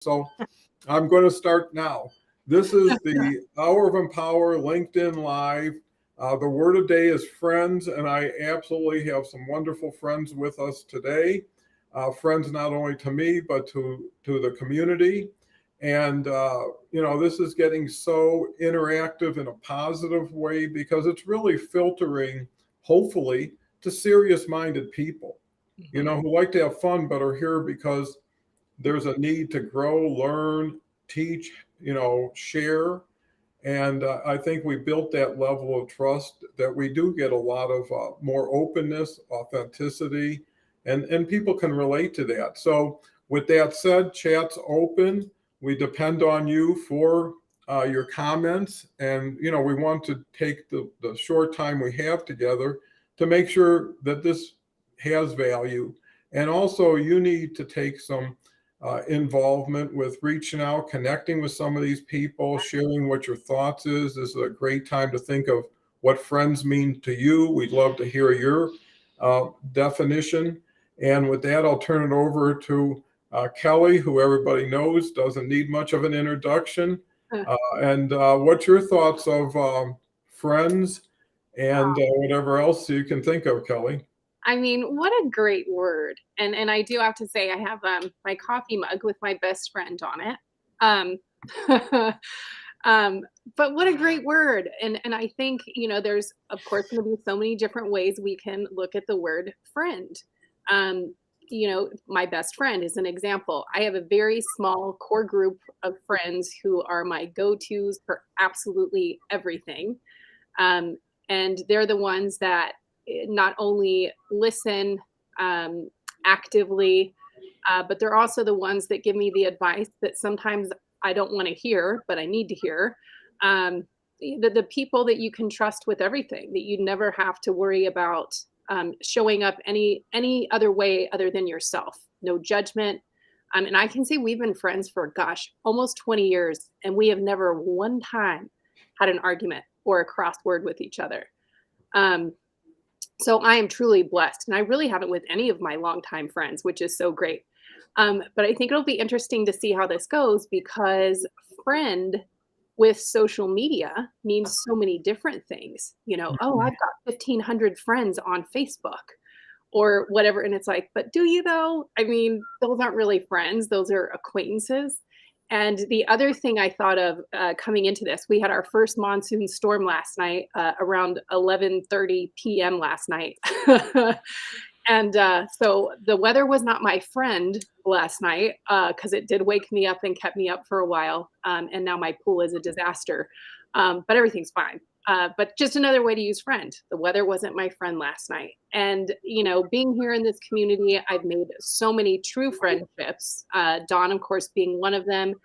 So I'm going to start now. This is the Hour of Empower LinkedIn Live. The word of day is friends, and I absolutely have some wonderful friends with us today. Friends not only to me, but to the community. And, this is getting so interactive in a positive way because it's really filtering, hopefully, to serious minded people, who like to have fun but are here because there's a need to grow, learn, teach, share. And I think we built that level of trust that we do get a lot of more openness, authenticity, and people can relate to that. So, with that said, chat's open. We depend on you for your comments. And, we want to take the short time we have together to make sure that this has value. And also, you need to take some involvement with reaching out, connecting with some of these people, sharing what your thoughts is. This is a great time to think of what friends mean to you. We'd love to hear your definition. And with that, I'll turn it over to Kelly, who everybody knows doesn't need much of an introduction. And what's your thoughts of friends and whatever else you can think of, Kelly? I mean, what a great word. And I do have to say I have my coffee mug with my best friend on it. Um, but what a great word. And I think, there's of course going to be so many different ways we can look at the word friend. My best friend is an example. I have a very small core group of friends who are my go-tos for absolutely everything. And they're the ones that not only listen actively, but they're also the ones that give me the advice that sometimes I don't want to hear, but I need to hear. The people that you can trust with everything, that you never have to worry about showing up any other way other than yourself. No judgment. And I can say we've been friends for, almost 20 years, and we have never one time had an argument or a crossword with each other. So I am truly blessed, and I really haven't with any of my longtime friends, which is so great. But I think it'll be interesting to see how this goes because friend with social media means so many different things. Oh, I've got 1,500 friends on Facebook or whatever. And it's like, but do you though? I mean, those aren't really friends. Those are acquaintances. And the other thing I thought of coming into this, we had our first monsoon storm last night around 11:30 p.m. last night. And so the weather was not my friend last night because it did wake me up and kept me up for a while. And now my pool is a disaster, but everything's fine. But just another way to use friend. The weather wasn't my friend last night. And, being here in this community, I've made so many true friendships. Dawn, of course, being one of them.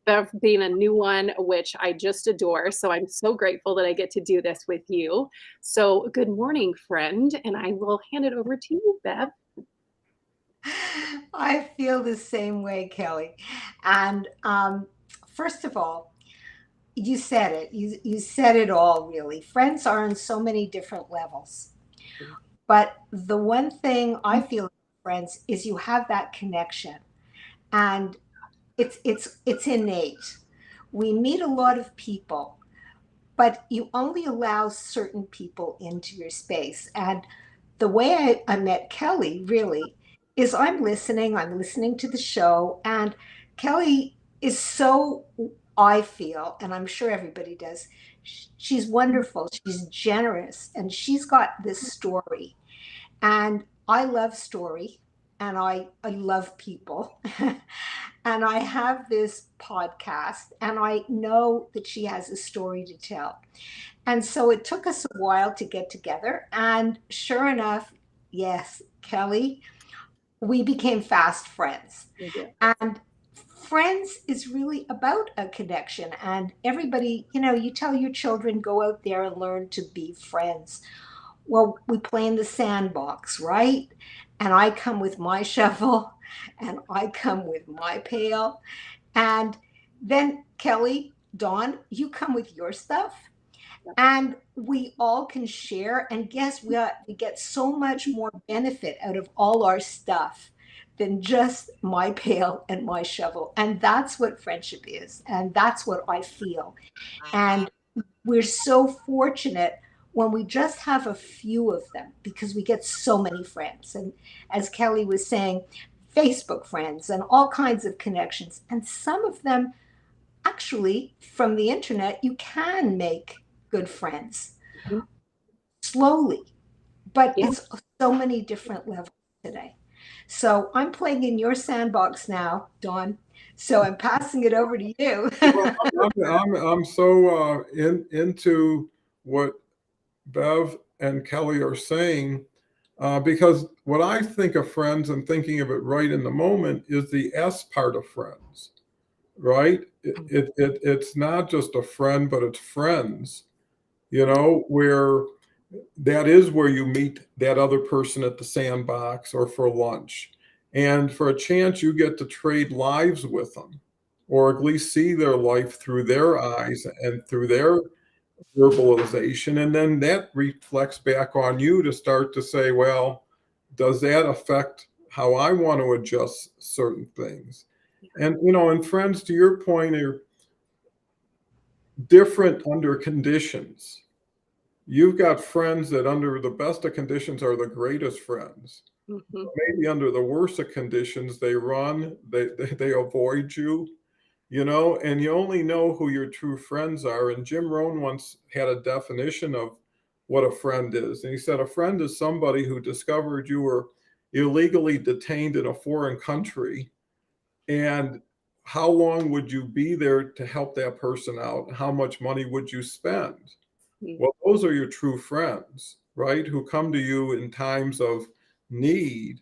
Bev being a new one, which I just adore. So I'm so grateful that I get to do this with you. So good morning, friend. And I will hand it over to you, Bev. I feel the same way, Kelly. And first of all, you said it. You said it all, really. Friends are on so many different levels. But the one thing I feel about friends is you have that connection. And it's innate. We meet a lot of people, but you only allow certain people into your space. And the way I met Kelly really is I'm listening to the show, and Kelly is so, I feel, and I'm sure everybody does, she's wonderful, she's generous, and she's got this story. And I love story, and I love people. And I have this podcast, and I know that she has a story to tell. And so it took us a while to get together. And sure enough, yes, Kelly, we became fast friends. And friends is really about a connection. And everybody, you tell your children, go out there and learn to be friends. Well, we play in the sandbox, right? And I come with my shovel and I come with my pail. And then Kelly, Dawn, you come with your stuff. And we all can share. And guess what? We get so much more benefit out of all our stuff than just my pail and my shovel. And that's what friendship is. And that's what I feel. And we're so fortunate when we just have a few of them because we get so many friends. And as Kelly was saying, Facebook friends and all kinds of connections. And some of them, actually, from the internet, you can make good friends Mhm. slowly, but Yeah. it's so many different levels today. So I'm playing in your sandbox now, Dawn. So I'm passing it over to you. Well, I'm so into what Bev and Kelly are saying, because what I think of friends and thinking of it right in the moment is the S part of friends, right? It's not just a friend, but it's friends, where that is where you meet that other person at the sandbox or for lunch. And for a chance, you get to trade lives with them, or at least see their life through their eyes and through their verbalization. And then that reflects back on you to start to say, well, does that affect how I want to adjust certain things? And, and friends, to your point, are different under conditions. You've got friends that under the best of conditions are the greatest friends. Mhm. Maybe under the worst of conditions, they run, they avoid you, and you only know who your true friends are. And Jim Rohn once had a definition of what a friend is. And he said, a friend is somebody who discovered you were illegally detained in a foreign country. And how long would you be there to help that person out? How much money would you spend? Mm. Well, those are your true friends, right? Who come to you in times of need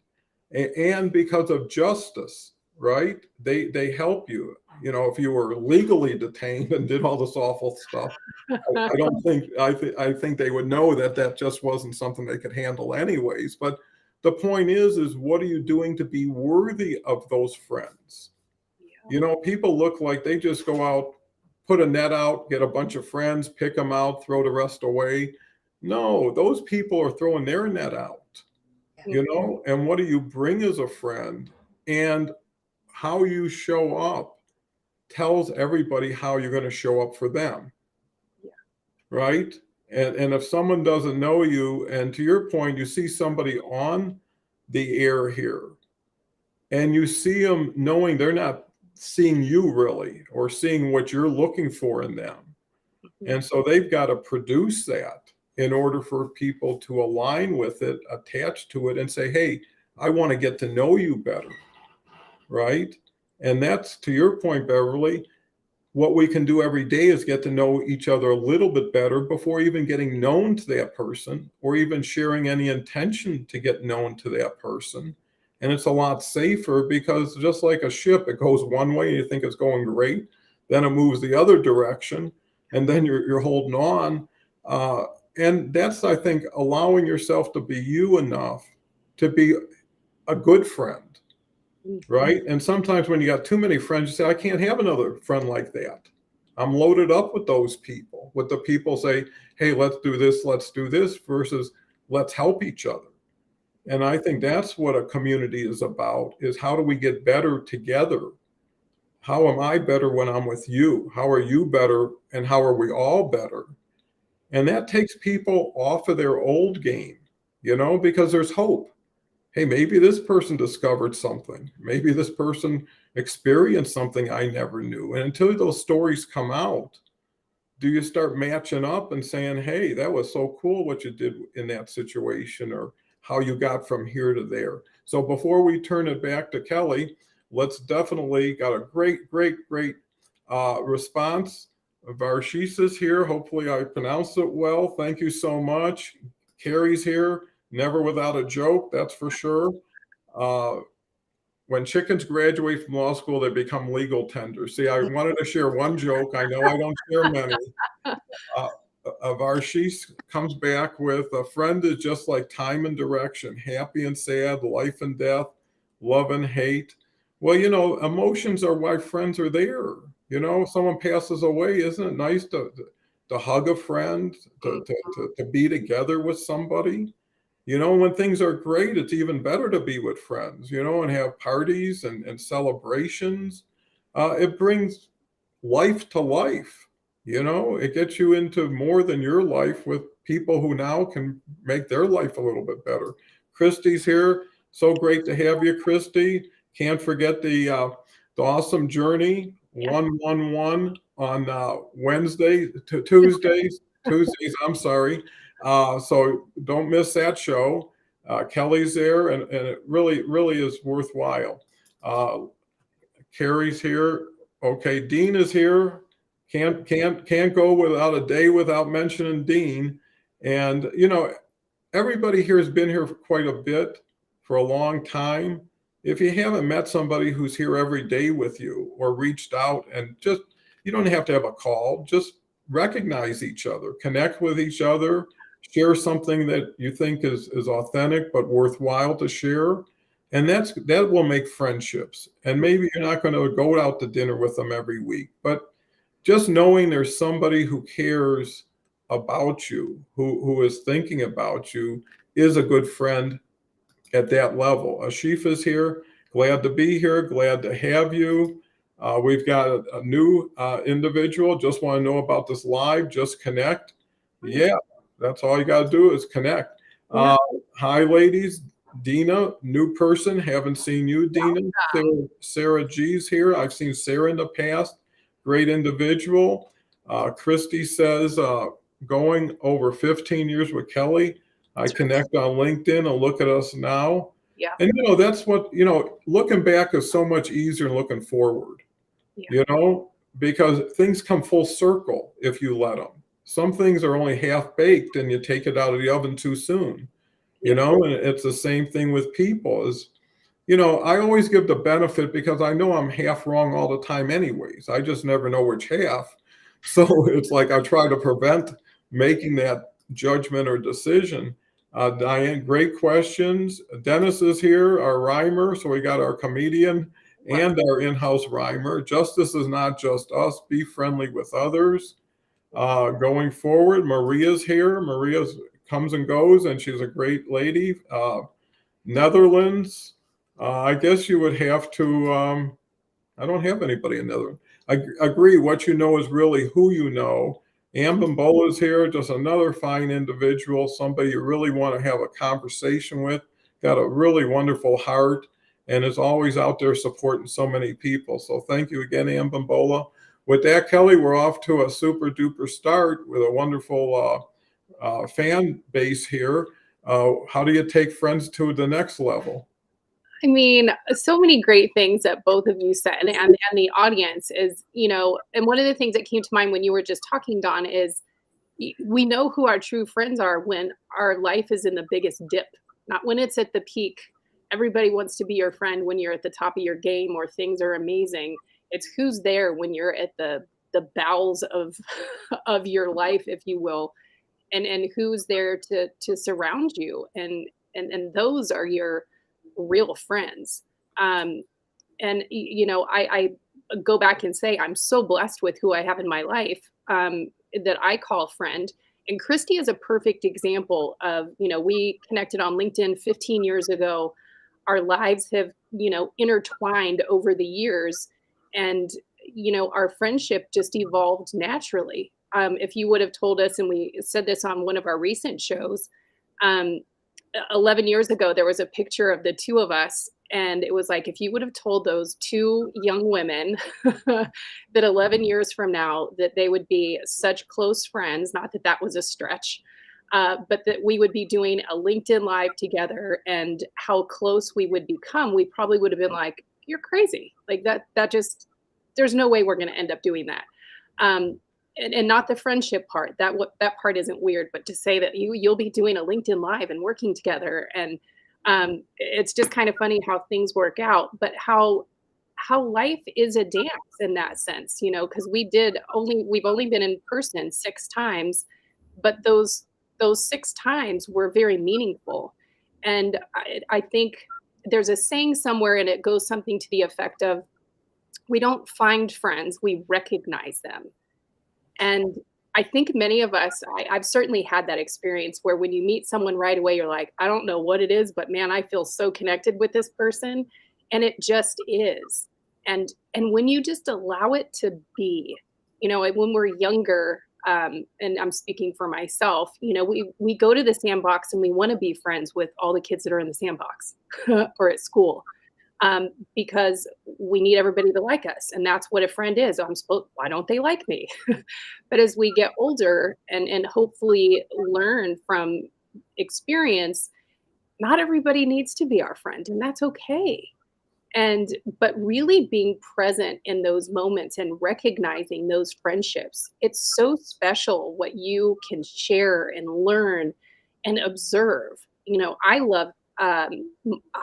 and because of justice, right? They help you. If you were legally detained and did all this awful stuff, I don't think I think they would know that just wasn't something they could handle anyways. But the point is what are you doing to be worthy of those friends? People look like they just go out, put a net out, get a bunch of friends, pick them out, throw the rest away. No, those people are throwing their net out, and what do you bring as a friend? And how you show up tells everybody how you're going to show up for them. Yeah. Right? And if someone doesn't know you, and to your point, you see somebody on the air here, and you see them knowing they're not seeing you really or seeing what you're looking for in them. Mhm. And so they've got to produce that in order for people to align with it, attach to it, and say, hey, I want to get to know you better. Right? And that's, to your point, Beverly, what we can do every day is get to know each other a little bit better before even getting known to that person or even sharing any intention to get known to that person. And it's a lot safer because just like a ship, it goes one way and you think it's going great, then it moves the other direction, and then you're holding on. And that's, I think, allowing yourself to be you enough to be a good friend. Right. And sometimes when you got too many friends, you say, I can't have another friend like that. I'm loaded up with those people, with the people say, hey, let's do this versus let's help each other. And I think that's what a community is about, is how do we get better together? How am I better when I'm with you? How are you better? And how are we all better? And that takes people off of their old game, because there's hope. Hey, maybe this person discovered something. Maybe this person experienced something I never knew. And until those stories come out, do you start matching up and saying, hey, that was so cool what you did in that situation, or how you got from here to there. So before we turn it back to Kelly, let's definitely got a great response. Varshish is here. Hopefully I pronounced it well. Thank you so much. Carrie's here. Never without a joke, that's for sure. When chickens graduate from law school, they become legal tenders. See, I wanted to share one joke. I know I don't share many. Varshish comes back with, a friend is just like time and direction, happy and sad, life and death, love and hate. Well, emotions are why friends are there. If someone passes away, isn't it nice to hug a friend, to be together with somebody? When things are great, it's even better to be with friends, and have parties and celebrations. It brings life to life. It gets you into more than your life with people who now can make their life a little bit better. Christy's here. So great to have you, Christy. Can't forget the awesome journey 111 on Wednesday to Tuesdays. I'm sorry. So don't miss that show. Kelly's there, and it really, really is worthwhile. Carrie's here. Okay, Dean is here. Can't go without a day without mentioning Dean. And everybody here has been here for quite a bit, for a long time. If you haven't met somebody who's here every day with you or reached out, and just, you don't have to have a call, just recognize each other, connect with each other, share something that you think is authentic but worthwhile to share. And that will make friendships. And maybe you're not going to go out to dinner with them every week, but just knowing there's somebody who cares about you, who is thinking about you, is a good friend at that level. Ashif is here. Glad to be here. Glad to have you. We've got a new individual. Just want to know about this live. Just connect. Yeah, that's all you got to do is connect. Hi, ladies. Dina, new person. Haven't seen you, Dina. Sarah G's here. I've seen Sarah in the past. Great individual. Christy says, going over 15 years with Kelly. I connect on LinkedIn and look at us now. Yeah. And, that's what, looking back is so much easier than looking forward, because things come full circle if you let them. Some things are only half baked and you take it out of the oven too soon, and it's the same thing with people is, I always give the benefit because I know I'm half wrong all the time anyways. I just never know which half. So it's like I try to prevent making that judgment or decision. Diane, great questions. Dennis is here, our rhymer. So we got our comedian and our in-house rhymer. Justice is not just us. Be friendly with others. Going forward, Maria's here. Maria comes and goes, and she's a great lady. Netherlands, I guess you would have to, I don't have anybody in Netherlands. I agree. What you know is really who you know. Ambimbola is here, just another fine individual, somebody you really want to have a conversation with, got a really wonderful heart, and is always out there supporting so many people. So thank you again, Ambimbola. With that, Kelly, we're off to a super duper start with a wonderful fan base here. How do you take friends to the next level? I mean, so many great things that both of you said, and the audience is, and one of the things that came to mind when you were just talking, Don, is we know who our true friends are when our life is in the biggest dip, not when it's at the peak. Everybody wants to be your friend when you're at the top of your game or things are amazing. It's who's there when you're at the bowels of your life, if you will, and who's there to surround you, and those are your real friends. I go back and say I'm so blessed with who I have in my life that I call friend. And Christy is a perfect example of, we connected on LinkedIn 15 years ago. Our lives have, intertwined over the years, and, our friendship just evolved naturally. If you would have told us, and we said this on one of our recent shows, 11 years ago, there was a picture of the two of us. And it was like, if you would have told those two young women that 11 years from now, that they would be such close friends, not that that was a stretch, but that we would be doing a LinkedIn Live together and how close we would become, we probably would have been like, you're crazy. Like that just, there's no way we're going to end up doing that. And not the friendship part, that part isn't weird, but to say that you'll be doing a LinkedIn Live and working together, and it's just kind of funny how things work out, but how life is a dance in that sense, because we've only been in person 6 times, but those 6 times were very meaningful. And I think there's a saying somewhere, and it goes something to the effect of, we don't find friends, we recognize them. And I think many of us, I've certainly had that experience where when you meet someone right away, you're like, I don't know what it is, but man, I feel so connected with this person. And it just is. And when you just allow it to be, when we're younger, and I'm speaking for myself, we go to the sandbox and we want to be friends with all the kids that are in the sandbox or at school, because we need everybody to like us, and that's what a friend is. Why don't they like me? But as we get older and hopefully learn from experience, not everybody needs to be our friend, and that's okay. But really being present in those moments and recognizing those friendships, it's so special what you can share and learn and observe. I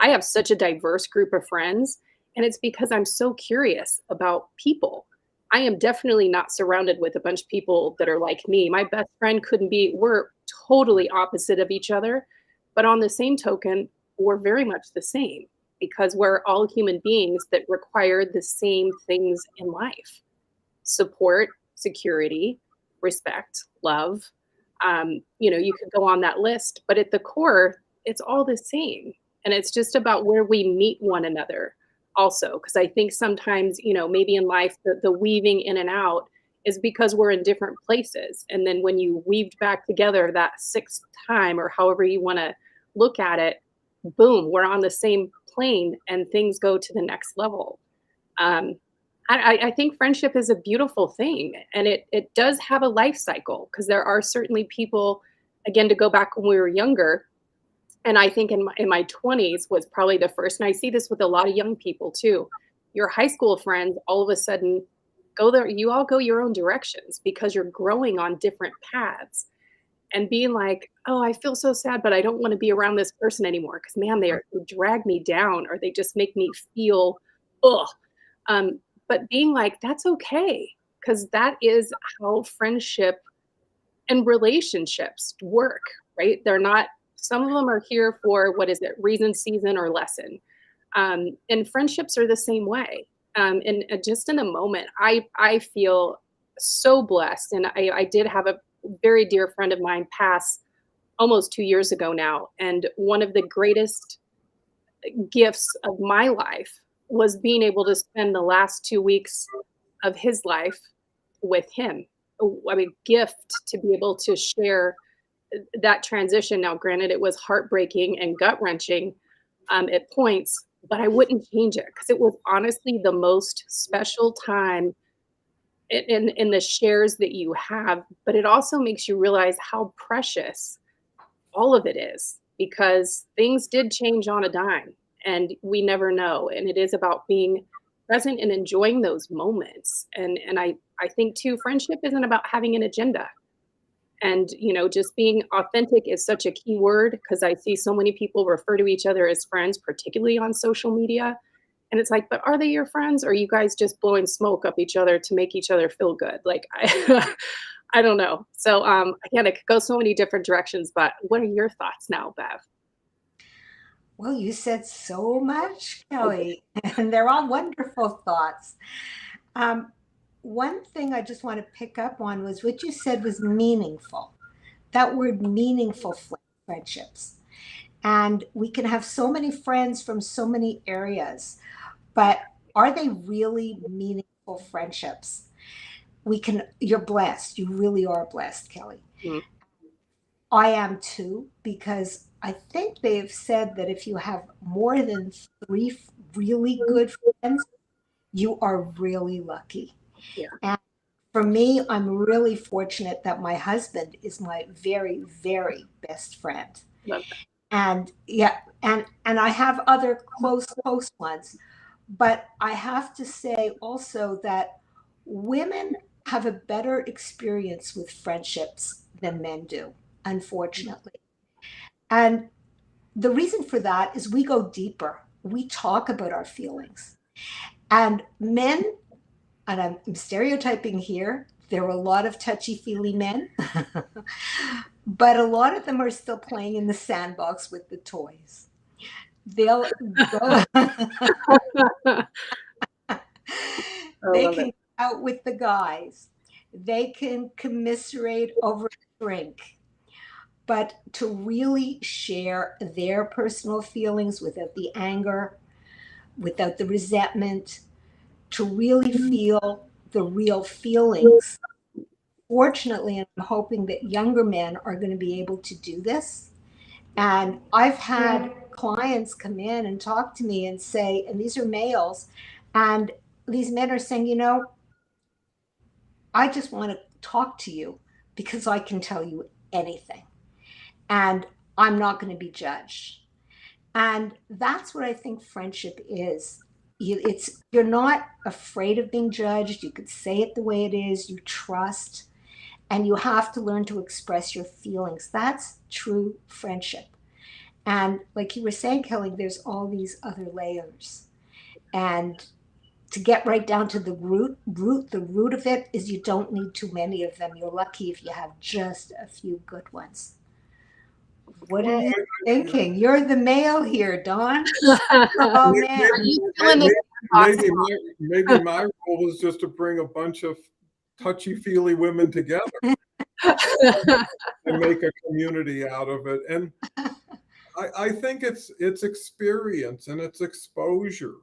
have such a diverse group of friends, and it's because I'm so curious about people. I am definitely not surrounded with a bunch of people that are like me. My best friend couldn't be, we're totally opposite of each other, but on the same token, we're very much the same because we're all human beings that require the same things in life: support, security, respect, love. You could go on that list, but at the core, it's all the same. And it's just about where we meet one another also. Because I think sometimes, maybe in life, the weaving in and out is because we're in different places. And then when you weaved back together that sixth time, or however you want to look at it, boom, we're on the same plane and things go to the next level. I think friendship is a beautiful thing, and it does have a life cycle, because there are certainly people, again, to go back when we were younger, and I think in my 20s was probably the first, and I see this with a lot of young people too. Your high school friends all of a sudden go there, you all go your own directions because you're growing on different paths, and being like, oh, I feel so sad, but I don't want to be around this person anymore because, man, they drag me down, or they just make me feel, ugh. But being like, that's okay, because that is how friendship and relationships work, right? They're not, some of them are here for, what is it, reason, season, or lesson. And friendships are the same way. And just in a moment, I feel so blessed. And I did have a very dear friend of mine pass almost 2 years ago now. And one of the greatest gifts of my life was being able to spend the last 2 weeks of his life with him. I mean, gift to be able to share that transition. Now, granted, it was heartbreaking and gut wrenching at points, but I wouldn't change it because it was honestly the most special time in the shares that you have. But it also makes you realize how precious all of it is, because things did change on a dime and we never know. And it is about being present and enjoying those moments. And I think too, friendship isn't about having an agenda. And, just being authentic is such a key word, because I see so many people refer to each other as friends, particularly on social media. And it's like, but are they your friends? Or are you guys just blowing smoke up each other to make each other feel good? Like, I don't know. So again, it could go so many different directions, but what are your thoughts now, Bev? Well, you said so much, Kelly, and they're all wonderful thoughts. Um, One thing I just want to pick up on was what you said was meaningful. That word meaningful friendships. And we can have so many friends from so many areas, but are they really meaningful friendships? You're blessed. You really are blessed, Kelly. Mhm. I am too, because I think they've said that if you have more than three really good friends, you are really lucky. Yeah. And for me, I'm really fortunate that my husband is my very, very best friend. Love And yeah, and I have other close ones, but I have to say also that women have a better experience with friendships than men do, unfortunately. And the reason for that is we go deeper. We talk about our feelings. And men, and I'm stereotyping here, there are a lot of touchy feely men, but a lot of them are still playing in the sandbox with the toys. They'll go, it. I they love can it. go out with the guys They can commiserate over a drink. But to really share their personal feelings without the anger, without the resentment, to really feel the real feelings. Fortunately, I'm hoping that younger men are going to be able to do this. And I've had clients come in and talk to me and say, and these are males, and these men are saying, I just want to talk to you because I can tell you anything and I'm not going to be judged. And that's what I think friendship is. You're not afraid of being judged. You could say it the way it is. You trust, and you have to learn to express your feelings. That's true friendship. And like you were saying, Kelly, there's all these other layers. And to get right down to the root of it is you don't need too many of them. You're lucky if you have just a few good ones. What are you thinking? You're the male here, Dawn. Oh man. Are you still in this box? Maybe my role is just to bring a bunch of touchy-feely women together and make a community out of it. And I think it's experience and it's exposure,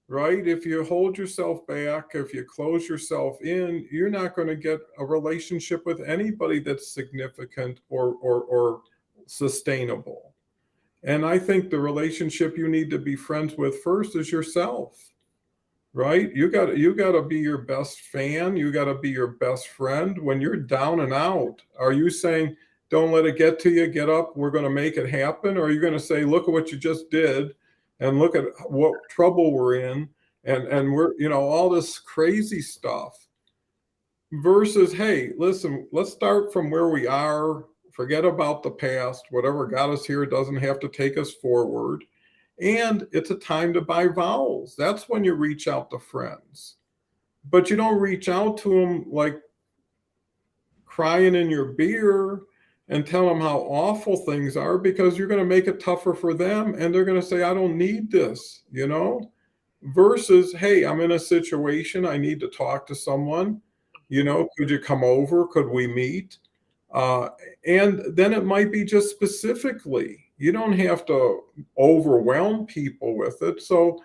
right? If you hold yourself back, if you close yourself in, you're not going to get a relationship with anybody that's significant or sustainable. And I think the relationship you need to be friends with first is yourself, right? You got to be your best fan. You got to be your best friend. When you're down and out, are you saying, don't let it get to you, get up, we're going to make it happen? Or are you going to say, look at what you just did and look at what trouble we're in and we're, all this crazy stuff versus, hey, listen, let's start from where we are. Forget about the past. Whatever got us here doesn't have to take us forward. And it's a time to buy vowels. That's when you reach out to friends. But you don't reach out to them like crying in your beer and tell them how awful things are, because you're going to make it tougher for them. And they're going to say, I don't need this, versus, hey, I'm in a situation. I need to talk to someone. Could you come over? Could we meet? And then it might be just specifically, you don't have to overwhelm people with it. So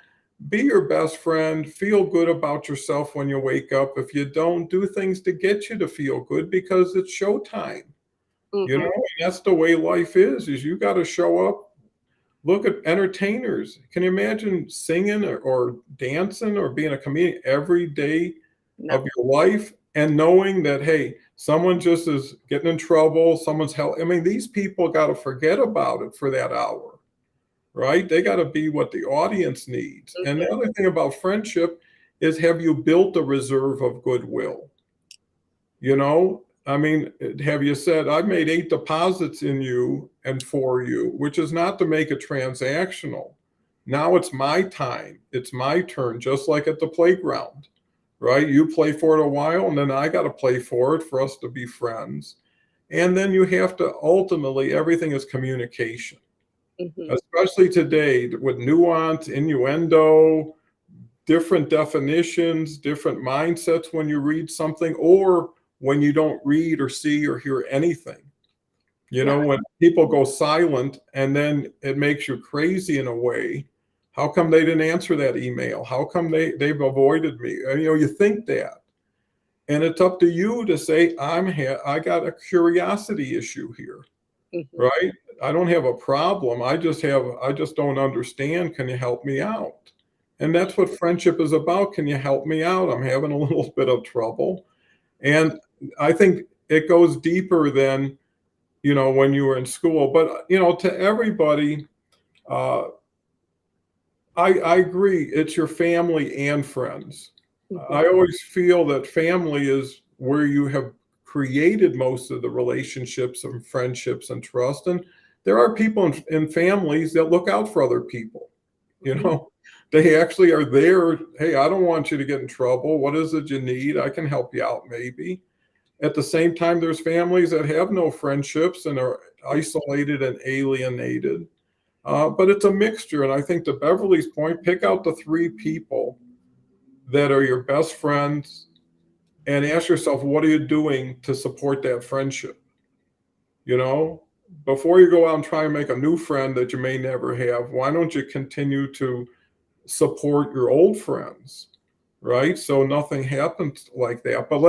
be your best friend, feel good about yourself when you wake up. If you don't, do things to get you to feel good because it's showtime. Mhm. And that's the way life is you got to show up. Look at entertainers. Can you imagine singing or dancing or being a comedian every day No. of your life and knowing that, hey, someone just is getting in trouble, someone's help. I mean, these people got to forget about it for that hour, right? They got to be what the audience needs. And the other thing about friendship is, have you built a reserve of goodwill? I mean, have you said, I've made 8 deposits in you and for you, which is not to make it transactional. Now it's my time. It's my turn, just like at the playground, right? You play for it a while and then I got to play for it for us to be friends. And then you have to ultimately, everything is communication, especially today with nuance, innuendo, different definitions, different mindsets when you read something or when you don't read or see or hear anything. When people go silent and then it makes you crazy in a way. How come they didn't answer that email? How come they've avoided me? And, you think that. And it's up to you to say, I got a curiosity issue here, right? I don't have a problem. I just don't understand. Can you help me out? And that's what friendship is about. Can you help me out? I'm having a little bit of trouble. And I think it goes deeper than, when you were in school. But, to everybody, I agree. It's your family and friends. I always feel that family is where you have created most of the relationships and friendships and trust. And there are people in families that look out for other people. They actually are there. Hey, I don't want you to get in trouble. What is it you need? I can help you out maybe. At the same time, there's families that have no friendships and are isolated and alienated. But it's a mixture. And I think to Beverly's point, pick out the 3 people that are your best friends, and ask yourself, what are you doing to support that friendship? You know, before you go out and try and make a new friend that you may never have, why don't you continue to support your old friends, right? So nothing happens like that. But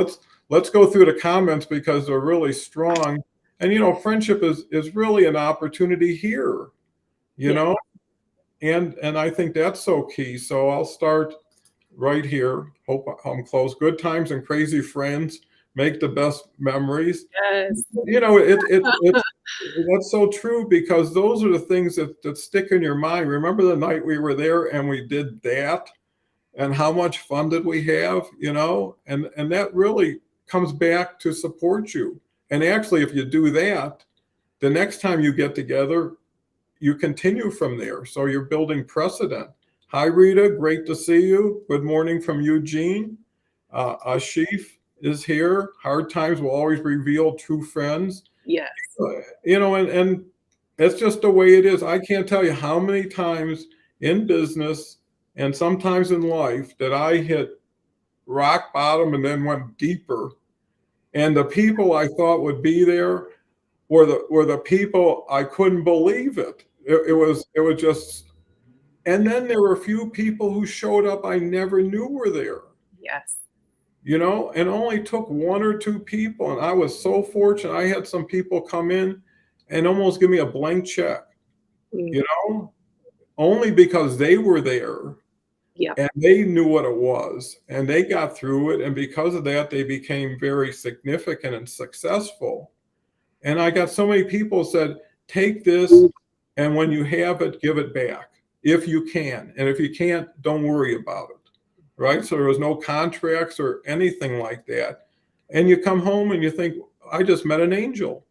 let's go through the comments because they're really strong. And friendship is really an opportunity here, you Yeah. know, and I think that's so key. So I'll start right here. Hope I'm close. Good times and crazy friends make the best memories. Yes. It's that's so true because those are the things that stick in your mind. Remember the night we were there and we did that, and how much fun did we have? And that really comes back to support you. And actually, if you do that, the next time you get together, you continue from there. So you're building precedent. Hi, Rita. Great to see you. Good morning from Eugene. Ashif is here. Hard times will always reveal true friends. Yes. And it's just the way it is. I can't tell you how many times in business and sometimes in life that I hit rock bottom and then went deeper. And the people I thought would be there were the people I couldn't believe it. It was just, and then there were a few people who showed up I never knew were there. Yes. And only took one or two people. And I was so fortunate. I had some people come in and almost give me a blank check, Mm. only because they were there Yeah. and they knew what it was and they got through it. And because of that, they became very significant and successful. And I got so many people said, take this, and when you have it, give it back if you can. And if you can't, don't worry about it. Right? So there was no contracts or anything like that. And you come home and you think, I just met an angel.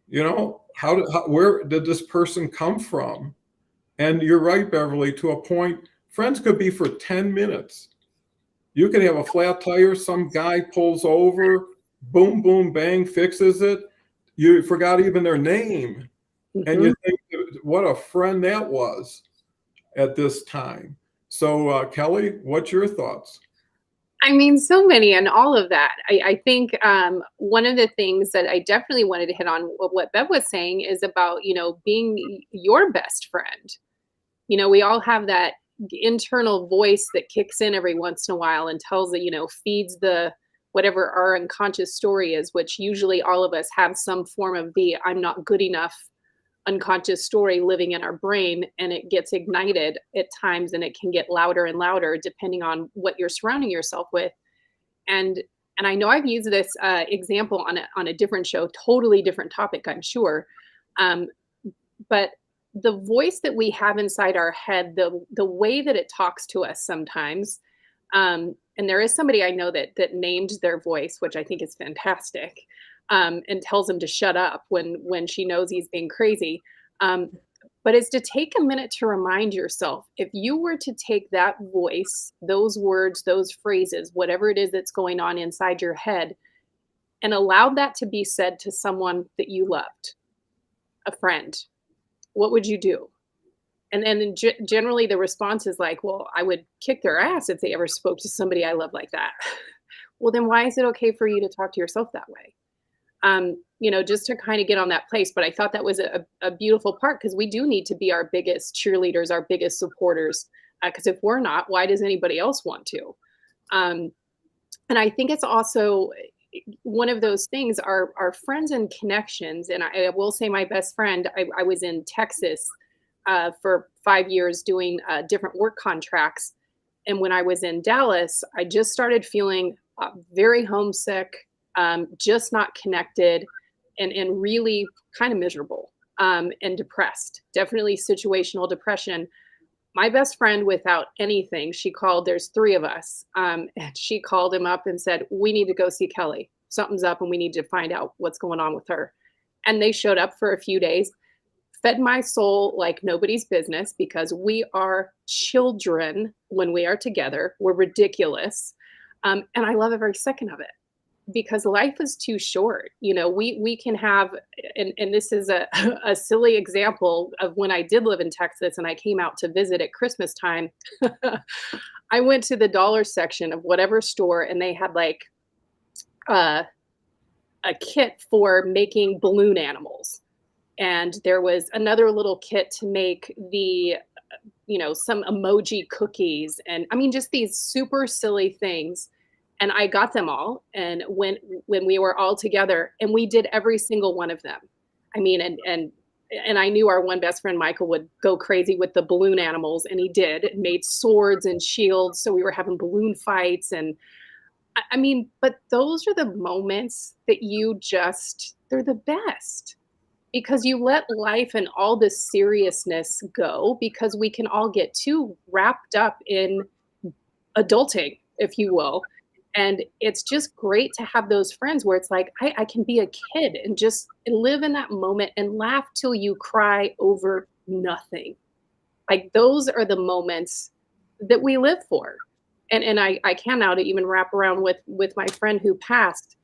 Where did this person come from? And you're right, Beverly, to a point, friends could be for 10 minutes. You could have a flat tire, some guy pulls over, boom, boom, bang, fixes it. You forgot even their name. And you think, what a friend that was at this time. So, Kelly, what's your thoughts? I mean, so many and all of that. I think one of the things that I definitely wanted to hit on what Bev was saying is about, being your best friend. We all have that internal voice that kicks in every once in a while and tells that, feeds the whatever our unconscious story is, which usually all of us have some form of the I'm not good enough unconscious story living in our brain, and it gets ignited at times and it can get louder and louder depending on what you're surrounding yourself with. And I know I've used this example on a different show, totally different topic, I'm sure. But the voice that we have inside our head, the way that it talks to us sometimes, and there is somebody I know that named their voice, which I think is fantastic, and tells him to shut up when she knows he's being crazy. But it's to take a minute to remind yourself, if you were to take that voice, those words, those phrases, whatever it is that's going on inside your head, and allow that to be said to someone that you loved, a friend, what would you do? And then generally the response is like, well, I would kick their ass if they ever spoke to somebody I love like that. Well, then why is it okay for you to talk to yourself that way? Just to kind of get on that place. But I thought that was a beautiful part, because we do need to be our biggest cheerleaders, our biggest supporters. Because if we're not, why does anybody else want to? And I think it's also one of those things, our friends and connections. And I will say my best friend, I was in Texas for 5 years doing different work contracts. And when I was in Dallas, I just started feeling very homesick, just not connected, and really kind of miserable and depressed, definitely situational depression. My best friend, without anything, she called, there's 3 of us. And she called him up and said, we need to go see Kelly. Something's up and we need to find out what's going on with her. And they showed up for a few days, fed my soul like nobody's business, because we are children when we are together. We're ridiculous. And I love every second of it, because life is too short. We can have, and this is a silly example of when I did live in Texas and I came out to visit at Christmas time. I went to the dollar section of whatever store and they had like uh, a kit for making balloon animals, and there was another little kit to make some emoji cookies, and I mean, just these super silly things. And I got them all, and when we were all together, and we did every single one of them. I mean, and I knew our one best friend Michael would go crazy with the balloon animals, and he did. It made swords and shields, so we were having balloon fights, and I mean, but those are the moments that they're the best because you let life and all this seriousness go because we can all get too wrapped up in adulting, if you will. And it's just great to have those friends where it's like, I can be a kid and just live in that moment and laugh till you cry over nothing. Like those are the moments that we live for. And I can now to even wrap around with my friend who passed.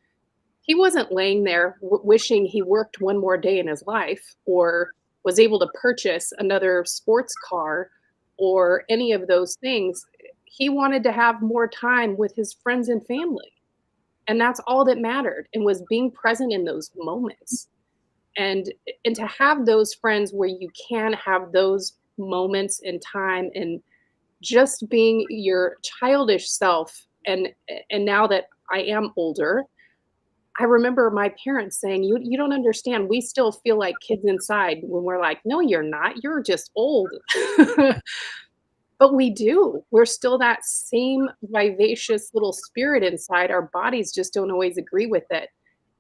He wasn't laying there wishing he worked one more day in his life or was able to purchase another sports car or any of those things. He wanted to have more time with his friends and family. And that's all that mattered and was being present in those moments. And to have those friends where you can have those moments in time and just being your childish self. And now that I am older, I remember my parents saying, you don't understand. We still feel like kids inside when we're like, no, you're not. You're just old. But we do. We're still that same vivacious little spirit inside. Our bodies just don't always agree with it.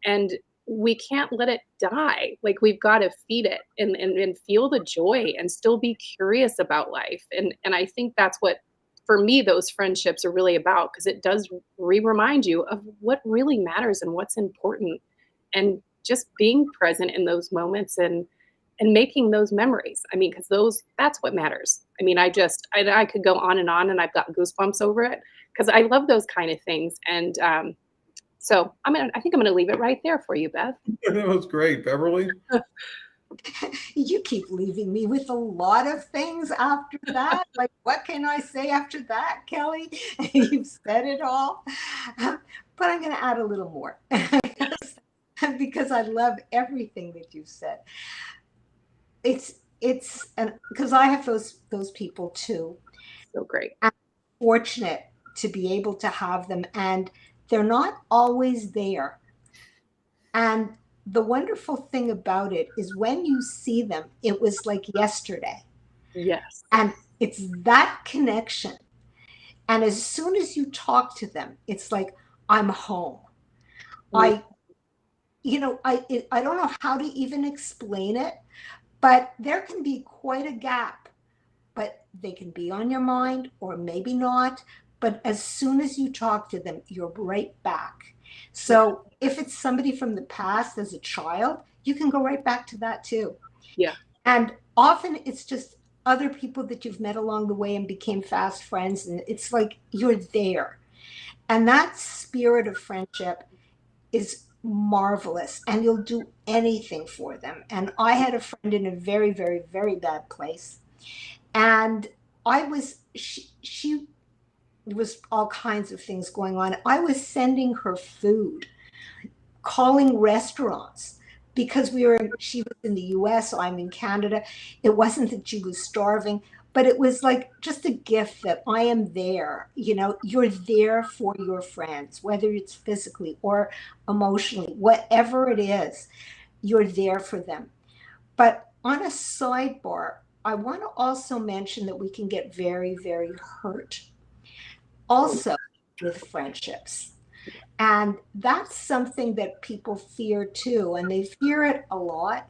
And we can't let it die. Like we've got to feed it and feel the joy and still be curious about life. And I think that's what, for me, those friendships are really about because it does remind you of what really matters and what's important. And just being present in those moments and making those memories. I mean, because that's what matters. I mean, I could go on and I've got goosebumps over it because I love those kind of things. And so I think I'm gonna leave it right there for you, Beth. That was great, Beverly. You keep leaving me with a lot of things after that. Like, what can I say after that, Kelly? You've said it all. But I'm going to add a little more because I love everything that you've said. And because I have those people too. So great. I'm fortunate to be able to have them, and they're not always there. And the wonderful thing about it is when you see them, it was like yesterday. Yes. And it's that connection. And as soon as you talk to them, it's like, I'm home. Yeah. I don't know how to even explain it, but there can be quite a gap, but they can be on your mind or maybe not. But as soon as you talk to them, you're right back. So if it's somebody from the past as a child, you can go right back to that too. Yeah. And often it's just other people that you've met along the way and became fast friends. And it's like you're there. And that spirit of friendship is marvelous. And you'll do anything for them. And I had a friend in a very, very, very bad place. And she was all kinds of things going on. I was sending her food, calling restaurants because she was in the US, so I'm in Canada. It wasn't that she was starving, but it was like just a gift that I am there. You're there for your friends, whether it's physically or emotionally, whatever it is, you're there for them. But on a sidebar, I want to also mention that we can get very, very hurt also with friendships. And that's something that people fear too, and they fear it a lot.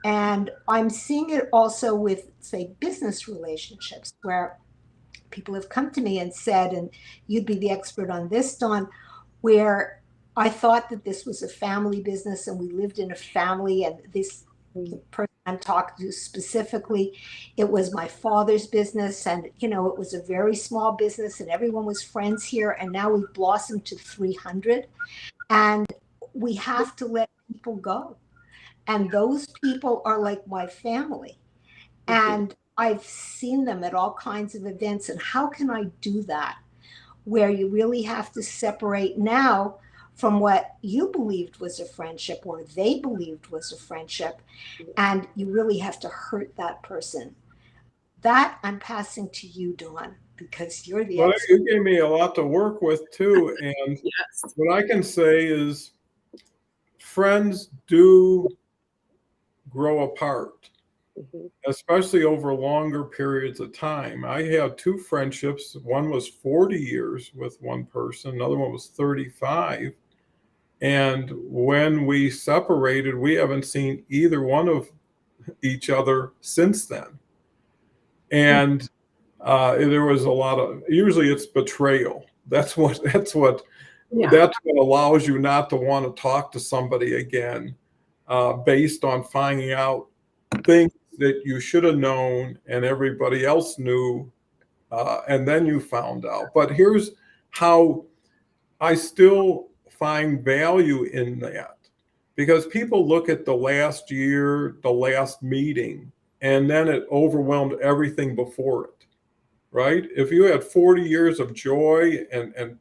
And I'm seeing it also with, say, business relationships where people have come to me and said, and you'd be the expert on this, Dawn, where I thought that this was a family business and we lived in a family, and this person I'm talking to specifically, it was my father's business, and it was a very small business and everyone was friends here, and now we've blossomed to 300, and we have to let people go, and those people are like my family, and I've seen them at all kinds of events. And how can I do that where you really have to separate now from what you believed was a friendship or they believed was a friendship, and you really have to hurt that person. That I'm passing to you, Dawn, because you're the Well, expert. you gave me a lot to work with too. And Yes. what I can say is friends do grow apart, Mhm. especially over longer periods of time. I have two friendships. One was 40 years with one person, another one was 35. And when we separated, we haven't seen either one of each other since then. And there was a lot of, usually it's betrayal. Yeah. That's what allows you not to want to talk to somebody again, based on finding out things that you should have known and everybody else knew, and then you found out. But here's how I still find value in that, because people look at the last year, the last meeting, and then it overwhelmed everything before it, right? If you had 40 years of joy and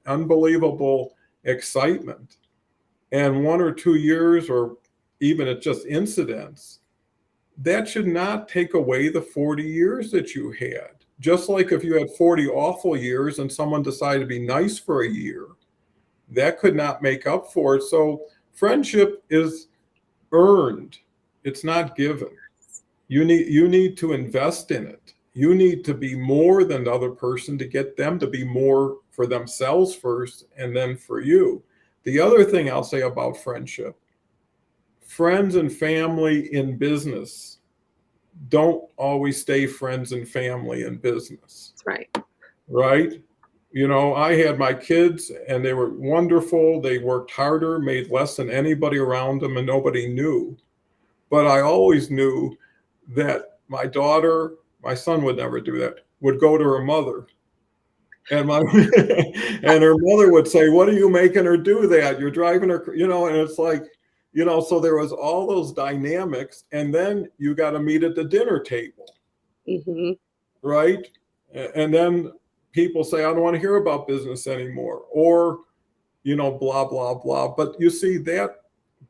unbelievable excitement, and 1 or 2 years, or even it's just incidents, that should not take away the 40 years that you had. Just like if you had 40 awful years and someone decided to be nice for a year, that could not make up for it. So friendship is earned. It's not given. You need to invest in it. You need to be more than the other person to get them to be more for themselves first and then for you. The other thing I'll say about friendship, friends and family in business don't always stay friends and family in business, That's right. right? You know, I had my kids and they were wonderful. They worked harder, made less than anybody around them, and nobody knew. But I always knew that my daughter, my son would never do that, would go to her mother. And my and her mother would say, "What are you making her do that? You're driving her, you know." And it's like, you know, so there was all those dynamics, and then you got to meet at the dinner table, Hmm. right? And then people say, "I don't want to hear about business anymore," or, you know, blah blah blah. But you see, that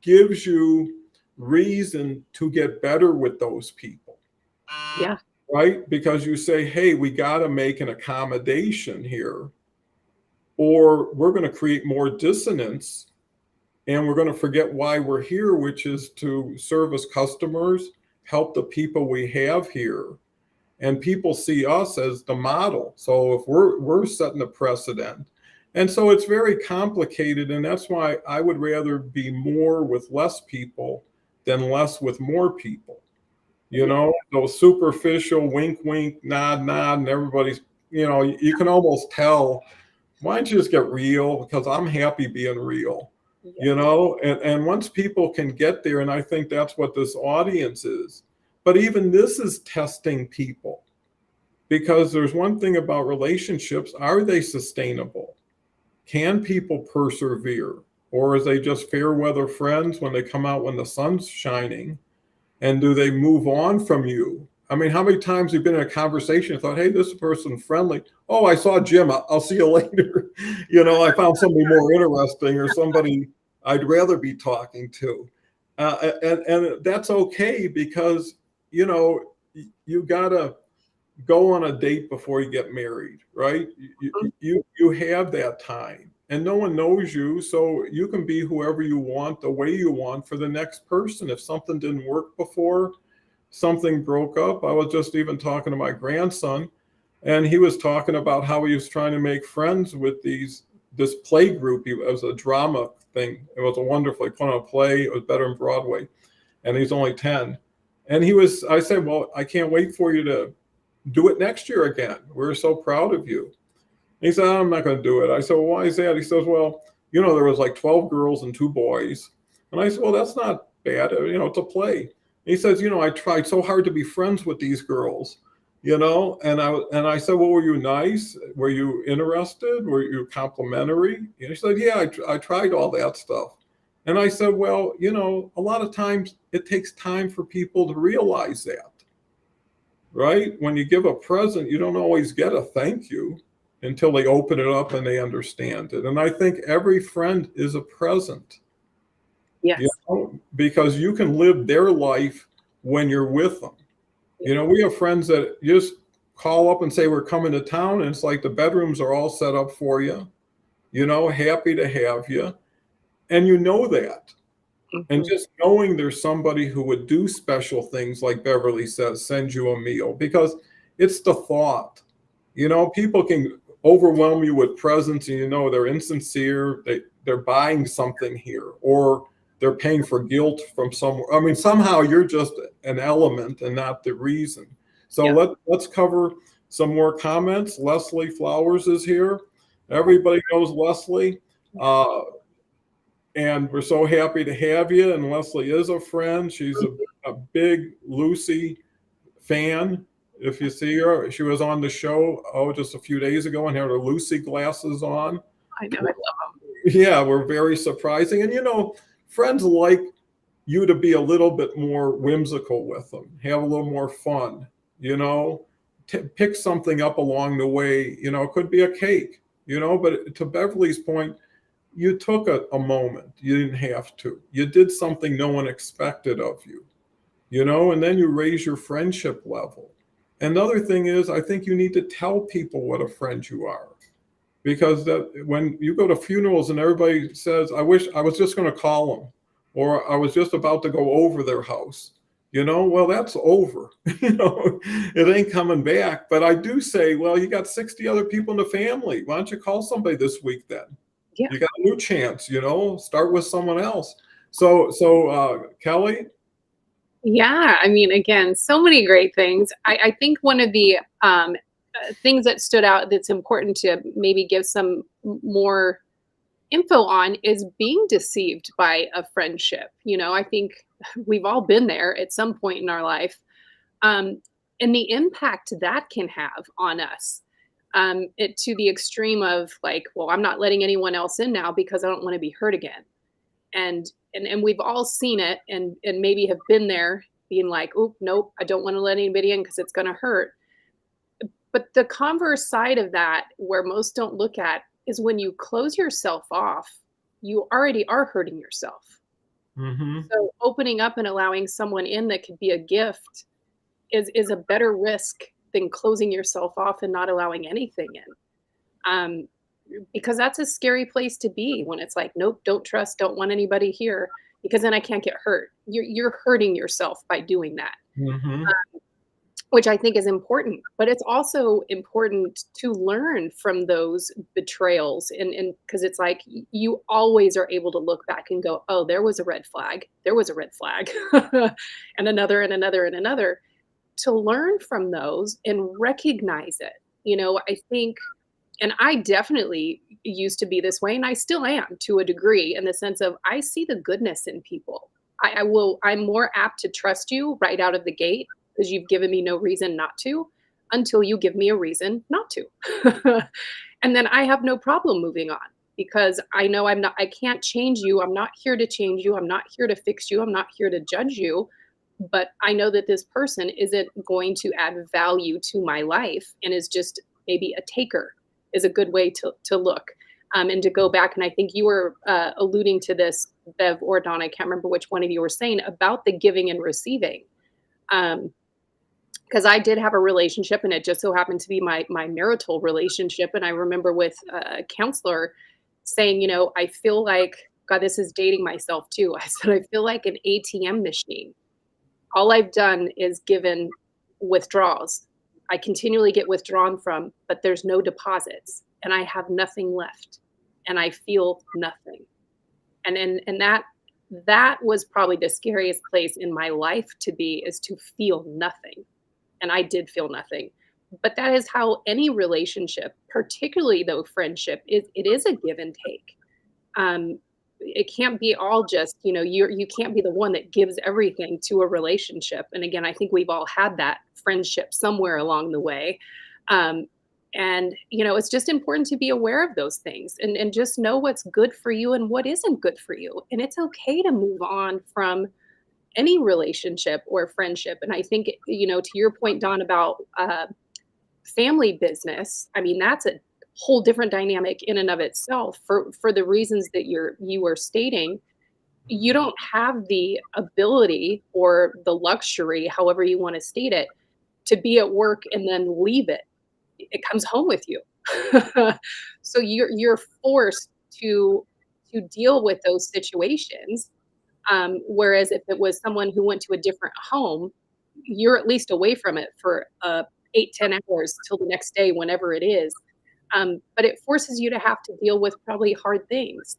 gives you reason to get better with those people, Yeah. right? Because you say, hey, we got to make an accommodation here, or we're going to create more dissonance and we're going to forget why we're here, which is to service customers, help the people we have here. And people see us as the model. So if we're setting a precedent. And so it's very complicated. And that's why I would rather be more with less people than less with more people. You know, those superficial wink, wink, nod, nod, and everybody's, you know, you can almost tell, why don't you just get real? Because I'm happy being real, you Yeah. know? And once people can get there, and I think that's what this audience is. But even this is testing people, because there's one thing about relationships: are they sustainable? Can people persevere? Or is they just fair weather friends when they come out when the sun's shining? And do they move on from you? I mean, how many times have you been in a conversation and thought, hey, this person's friendly. Oh, I saw Jim. I'll see you later. You know, I found somebody more interesting, or somebody I'd rather be talking to. And that's okay, because, you know, you got to go on a date before you get married, right? You have that time, and no one knows you, so you can be whoever you want, the way you want for the next person. If something didn't work before, something broke up. I was just even talking to my grandson, and he was talking about how he was trying to make friends with this play group. It was a drama thing. It was a wonderful, he put on a play. It was better than Broadway, and he's only 10. And I said, well, I can't wait for you to do it next year again. We're so proud of you. He said, I'm not going to do it. I said, well, why is that? He says, well, you know, there was like 12 girls and 2 boys. And I said, well, that's not bad. You know, it's a play. He says, you know, I tried so hard to be friends with these girls, you know, and I said, well, were you nice? Were you interested? Were you complimentary? And he said, yeah, I tried all that stuff. And I said, well, you know, a lot of times it takes time for people to realize that, right? When you give a present, you don't always get a thank you. until they open it up and they understand it. And I think every friend is a present, Yes. you know, because you can live their life when you're with them. You know, we have friends that just call up and say, we're coming to town. And it's like the bedrooms are all set up for you, you know, happy to have you. And you know that. And Mhm. just knowing there's somebody who would do special things, like Beverly says, send you a meal, because it's the thought. You know, people can overwhelm you with presents and you know they're insincere, they're buying something here, or they're paying for guilt from somewhere. I mean, somehow you're just an element and not the reason. So Yeah. let's cover some more comments. Leslie Flowers is here. Everybody knows Leslie. Uh, and we're so happy to have you. And Leslie is a friend. She's a big Lucy fan. If you see her, she was on the show just a few days ago and had her Lucy glasses on. I know. I love Yeah, we're very surprising. And you know, friends like you to be a little bit more whimsical with them, have a little more fun, you know, pick something up along the way. You know, it could be a cake, you know, but to Beverly's point, you took a moment. You didn't have to. You did something no one expected of you, you know, and then you raise your friendship level. Another thing is, I think you need to tell people what a friend you are. Because that when you go to funerals and everybody says, I wish I was just going to call them, or I was just about to go over their house, you know, well, that's over. You know, it ain't coming back. But I do say, well, you got 60 other people in the family. Why don't you call somebody this week then? Yeah. You got a new chance, you know, start with someone else. So Kelly. Yeah, I mean, again, so many great things. I think one of the things that stood out that's important to maybe give some more info on is being deceived by a friendship. You know, I think we've all been there at some point in our life, um, and the impact that can have on us. It to the extreme of like, well, I'm not letting anyone else in now because I don't want to be hurt again. And we've all seen it and maybe have been there being like, oh nope, I don't want to let anybody in because it's going to hurt. But the converse side of that, where most don't look at, is when you close yourself off, you already are hurting yourself. Mm-hmm. So opening up and allowing someone in that could be a gift is a better risk than closing yourself off and not allowing anything in. Because that's a scary place to be when it's like, nope, don't trust, don't want anybody here, because then I can't get hurt. You're hurting yourself by doing that, Mm-hmm. which I think is important. But it's also important to learn from those betrayals, and because it's like you always are able to look back and go, oh, there was a red flag, there was a red flag, and another and another and another. To learn from those and recognize it, you know, I think. And I definitely used to be this way, and I still am to a degree, in the sense of I see the goodness in people. I'm more apt to trust you right out of the gate because you've given me no reason not to, until you give me a reason not to. And then I have no problem moving on because I know I can't change you. I'm not here to change you. I'm not here to fix you. I'm not here to judge you. But I know that this person isn't going to add value to my life and is just maybe a taker, is a good way to look. And to go back, and I think you were alluding to this, Bev or Dawn, I can't remember which one of you were saying about the giving and receiving. Because I did have a relationship, and it just so happened to be my marital relationship. And I remember with a counselor saying, you know, I feel like, God, this is dating myself too. I said, I feel like an ATM machine. All I've done is given withdrawals. I continually get withdrawn from, but there's no deposits and I have nothing left and I feel nothing. And that was probably the scariest place in my life to be, is to feel nothing. And I did feel nothing. But that is how any relationship, particularly though friendship, it is a give and take. It can't be all just, you know, you can't be the one that gives everything to a relationship. And again, I think we've all had that friendship somewhere along the way. And you know, it's just important to be aware of those things and just know what's good for you and what isn't good for you. And it's okay to move on from any relationship or friendship. And I think, you know, to your point, Don, about family business, I mean, that's a whole different dynamic in and of itself for the reasons that you were stating. You don't have the ability or the luxury, however you want to state it, to be at work and then leave it. It comes home with you. So you're forced to deal with those situations. Whereas if it was someone who went to a different home, you're at least away from it for 8, 10 hours till the next day, whenever it is. But it forces you to have to deal with probably hard things.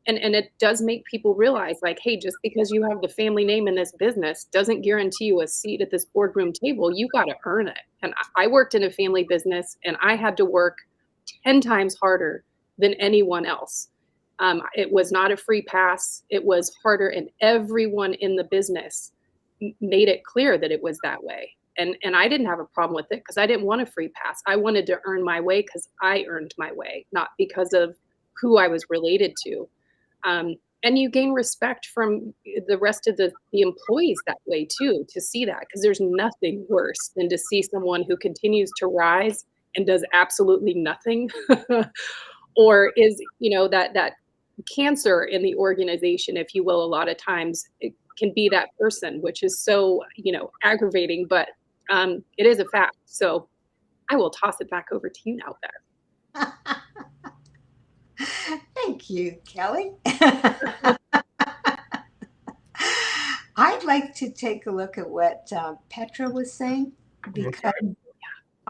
And it does make people realize, like, hey, just because you have the family name in this business doesn't guarantee you a seat at this boardroom table. You got to earn it. And I worked in a family business, and I had to work 10 times harder than anyone else. It was not a free pass. It was harder, and everyone in the business made it clear that it was that way. And I didn't have a problem with it because I didn't want a free pass. I wanted to earn my way because I earned my way, not because of who I was related to. And you gain respect from the rest of the employees that way too, to see that, because there's nothing worse than to see someone who continues to rise and does absolutely nothing, or is, that cancer in the organization, if you will. A lot of times it can be that person, which is so, aggravating, but it is a fact. So I will toss it back over to you now, Beth. Thank you, Kelly. I'd like to take a look at what Petra was saying, because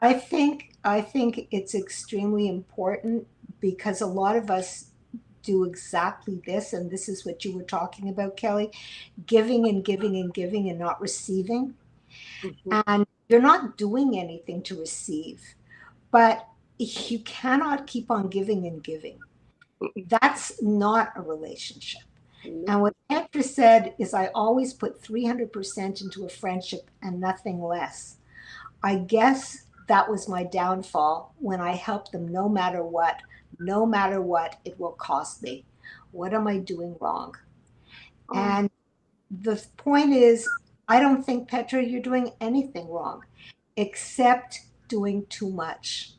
I think it's extremely important, because a lot of us do exactly this, and this is what you were talking about, Kelly, giving and giving and giving and not receiving. Mhm. And you're not doing anything to receive, but you cannot keep on giving and giving. That's not a relationship. And what Petra said is, I always put 300% into a friendship and nothing less. I guess that was my downfall, when I helped them no matter what it will cost me. What am I doing wrong? Oh. And the point is, I don't think, Petra, you're doing anything wrong except doing too much.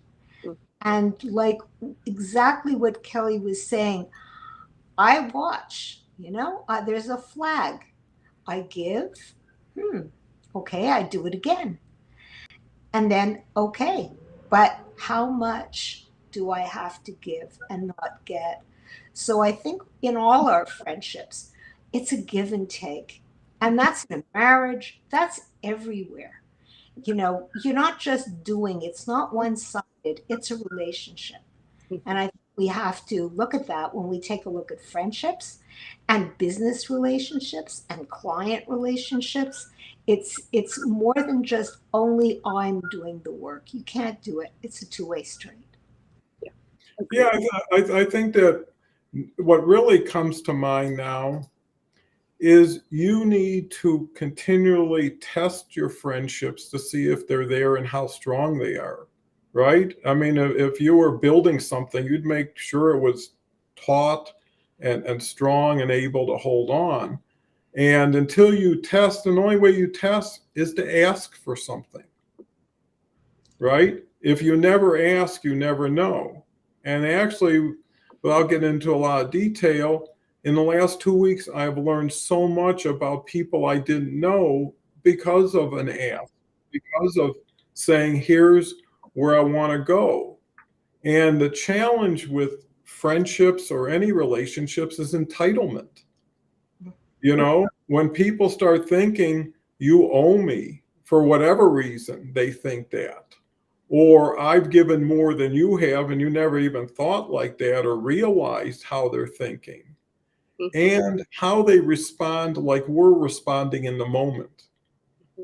Mm. And like exactly what Kelly was saying, I watch, there's a flag. I give, okay, I do it again. And then, okay, but how much do I have to give and not get? So I think in all our friendships, it's a give and take. And that's in a marriage, that's everywhere. You're not just doing, it's not one sided, it's a relationship. And I think we have to look at that when we take a look at friendships and business relationships and client relationships. It's more than just only I'm doing the work. You can't do it. It's a two-way street. Yeah, I think that what really comes to mind now is you need to continually test your friendships to see if they're there and how strong they are, right? I mean, if you were building something, you'd make sure it was taut and strong and able to hold on. And until you test, and the only way you test is to ask for something, right? If you never ask, you never know. And actually, without getting into a lot of detail, in the last 2 weeks, I've learned so much about people I didn't know because of an ask, because of saying, here's where I want to go. And the challenge with friendships or any relationships is entitlement. When people start thinking, you owe me, for whatever reason, they think that, or I've given more than you have, and you never even thought like that or realized how they're thinking and how they respond like we're responding in the moment,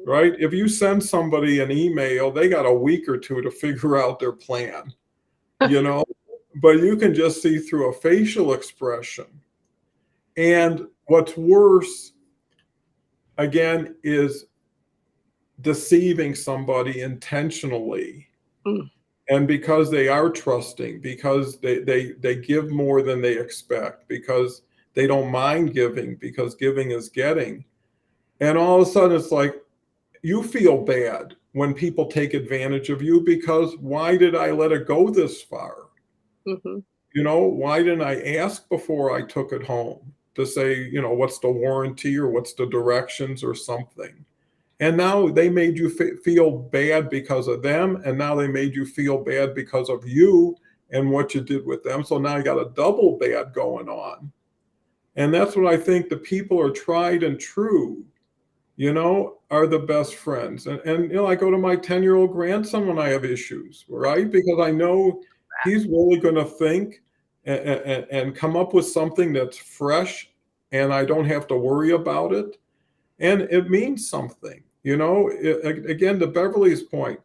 right? If you send somebody an email, they got a week or two to figure out their plan, but you can just see through a facial expression. And what's worse, again, is deceiving somebody intentionally. And because they are trusting, because they give more than they expect, because they don't mind giving, because giving is getting. And all of a sudden it's like, you feel bad. when people take advantage of you, because why did I let it go this far? Hmm. You know, why didn't I ask before I took it home to say, you know, what's the warranty or what's the directions or something? And now they made you feel bad because of them. And now they made you feel bad because of you and what you did with them. So now you got a double bad going on. And that's what I think the people are tried and true, you know, are the best friends. And you know, I go to my 10-year-old grandson when I have issues, right? Because I know he's really going to think and come up with something that's fresh and I don't have to worry about it. And it means something, you know. Again, to Beverly's point,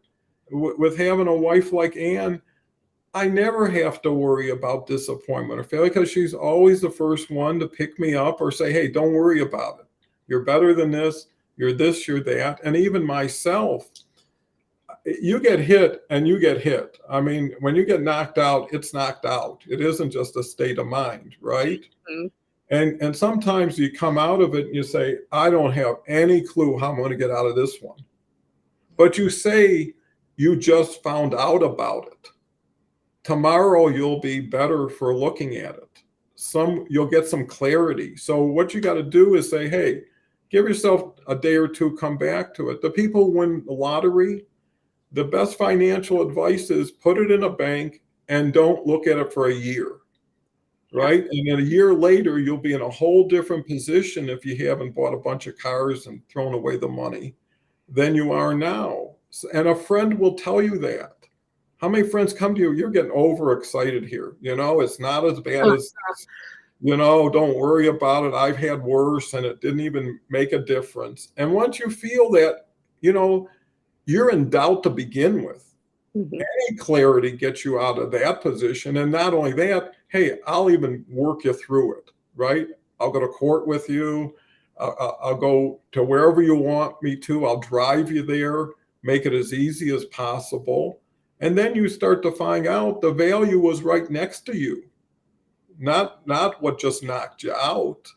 with having a wife like Ann, I never have to worry about disappointment or failure because she's always the first one to pick me up or say, hey, don't worry about it. You're better than this. You're this, you're that. And even myself, you get hit and you get hit. I mean, when you get knocked out, it's knocked out. It isn't just a state of mind, right? Mm-hmm. And sometimes you come out of it and you say, I don't have any clue how I'm going to get out of this one. But you say you just found out about it. Tomorrow you'll be better for looking at it. You'll get some clarity. So what you got to do is say, hey, give yourself a day or two, come back to it. The people who win the lottery, the best financial advice is put it in a bank and don't look at it for a year. Right. And then a year later, you'll be in a whole different position if you haven't bought a bunch of cars and thrown away the money than you are now. And a friend will tell you that. How many friends come to you? You're getting overexcited here. You know, it's not as bad as, you know, don't worry about it. I've had worse and it didn't even make a difference. And once you feel that, you know, you're in doubt to begin with. Mm-hmm. Any clarity gets you out of that position. And not only that, hey, I'll even work you through it, right? I'll go to court with you. I'll go to wherever you want me to. I'll drive you there, make it as easy as possible. And then you start to find out the value was right next to you, not what just knocked you out,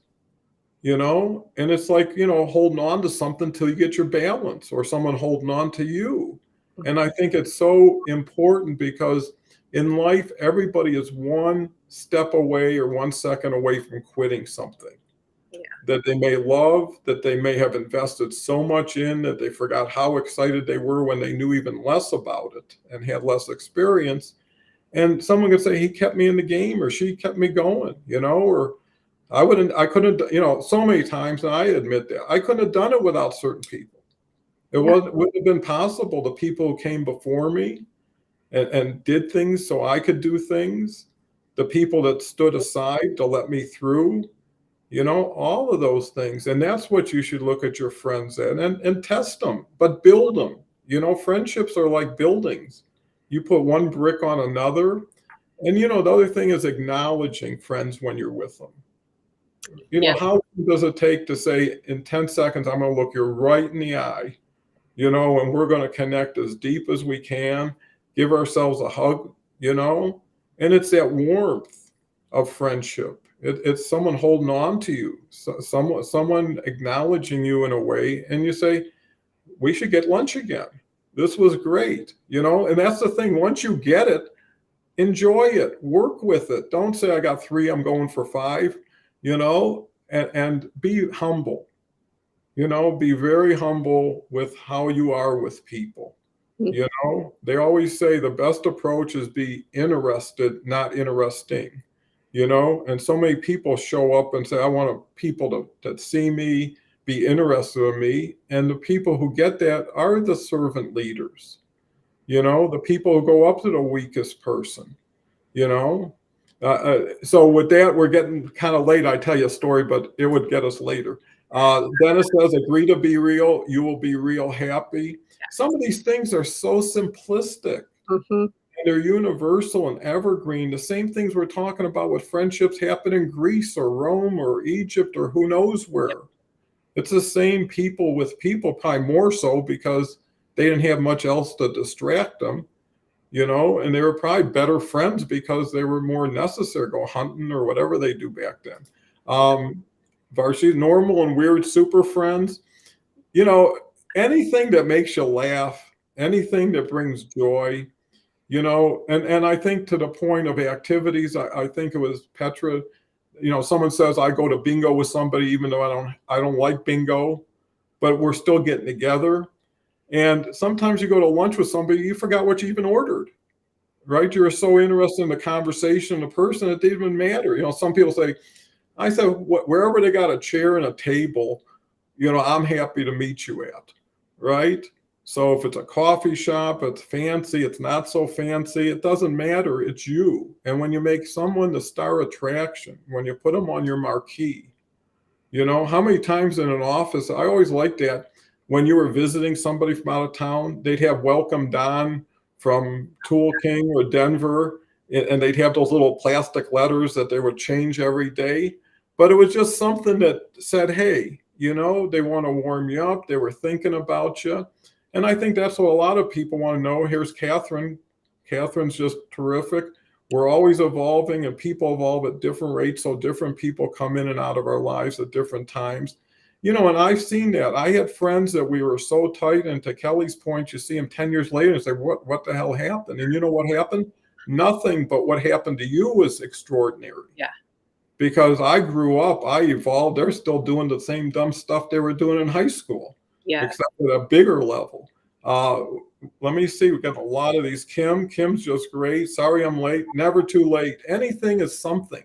you know? And it's like, you know, holding on to something till you get your balance or someone holding on to you. And I think it's so important because in life, everybody is one step away or 1 second away from quitting something that they may love, that they may have invested so much in that they forgot how excited they were when they knew even less about it and had less experience. And someone could say, he kept me in the game or she kept me going, you know, or I couldn't, you know, so many times, and I admit that I couldn't have done it without certain people. It wouldn't have been possible. The people who came before me and did things so I could do things, the people that stood aside to let me through, you know, all of those things. And that's what you should look at your friends at and test them, but build them. You know, friendships are like buildings. You put one brick on another. And, you know, the other thing is acknowledging friends when you're with them. You know, how long does it take to say in 10 seconds, I'm going to look you right in the eye, you know, and we're going to connect as deep as we can, give ourselves a hug, you know, and it's that warmth of friendship. It's someone holding on to you, someone acknowledging you in a way, and you say, we should get lunch again. This was great, you know, and that's the thing. Once you get it, enjoy it, work with it. Don't say, I got 3, I'm going for 5, you know, and be humble. You know, be very humble with how you are with people. You know, they always say the best approach is be interested, not interesting, you know, and so many people show up and say, I want people to see me, be interested in me. And the people who get that are the servant leaders, you know, the people who go up to the weakest person, you know. So with that, we're getting kind of late. I tell you a story, but it would get us later. Dennis says, agree to be real. You will be real happy. Some of these things are so simplistic and they're universal and evergreen. The same things we're talking about with friendships happen in Greece or Rome or Egypt or who knows where. It's the same people with people, probably more so because they didn't have much else to distract them, you know, and they were probably better friends because they were more necessary, go hunting or whatever they do back then. Varsity, normal and weird super friends, you know, anything that makes you laugh anything that brings joy, and I think to the point of activities, I think it was Petra, someone says I go to bingo with somebody, even though I don't like bingo, but we're still getting together. And sometimes you go to lunch with somebody, you forgot what you even ordered, right? You're so interested in the conversation, the person, it didn't even matter. Some people say, I said, wherever they got a chair and a table, I'm happy to meet you at, right? So if it's a coffee shop, it's fancy, it's not so fancy, it doesn't matter. It's you. And when you make someone the star attraction, when you put them on your marquee, how many times in an office, I always liked that when you were visiting somebody from out of town, they'd have Welcome Don from Tool King or Denver, and they'd have those little plastic letters that they would change every day. But it was just something that said, hey, they want to warm you up. They were thinking about you. And I think that's what a lot of people want to know. Here's Catherine. Catherine's just terrific. We're always evolving, and people evolve at different rates. So different people come in and out of our lives at different times. And I've seen that. I had friends that we were so tight, and to Kelly's point, you see them 10 years later and say, what the hell happened? And you know what happened? Nothing, but what happened to you was extraordinary. Yeah. Because I grew up, I evolved. They're still doing the same dumb stuff they were doing in high school, except at a bigger level. Let me see. We got a lot of these. Kim's just great. Sorry I'm late. Never too late. Anything is something.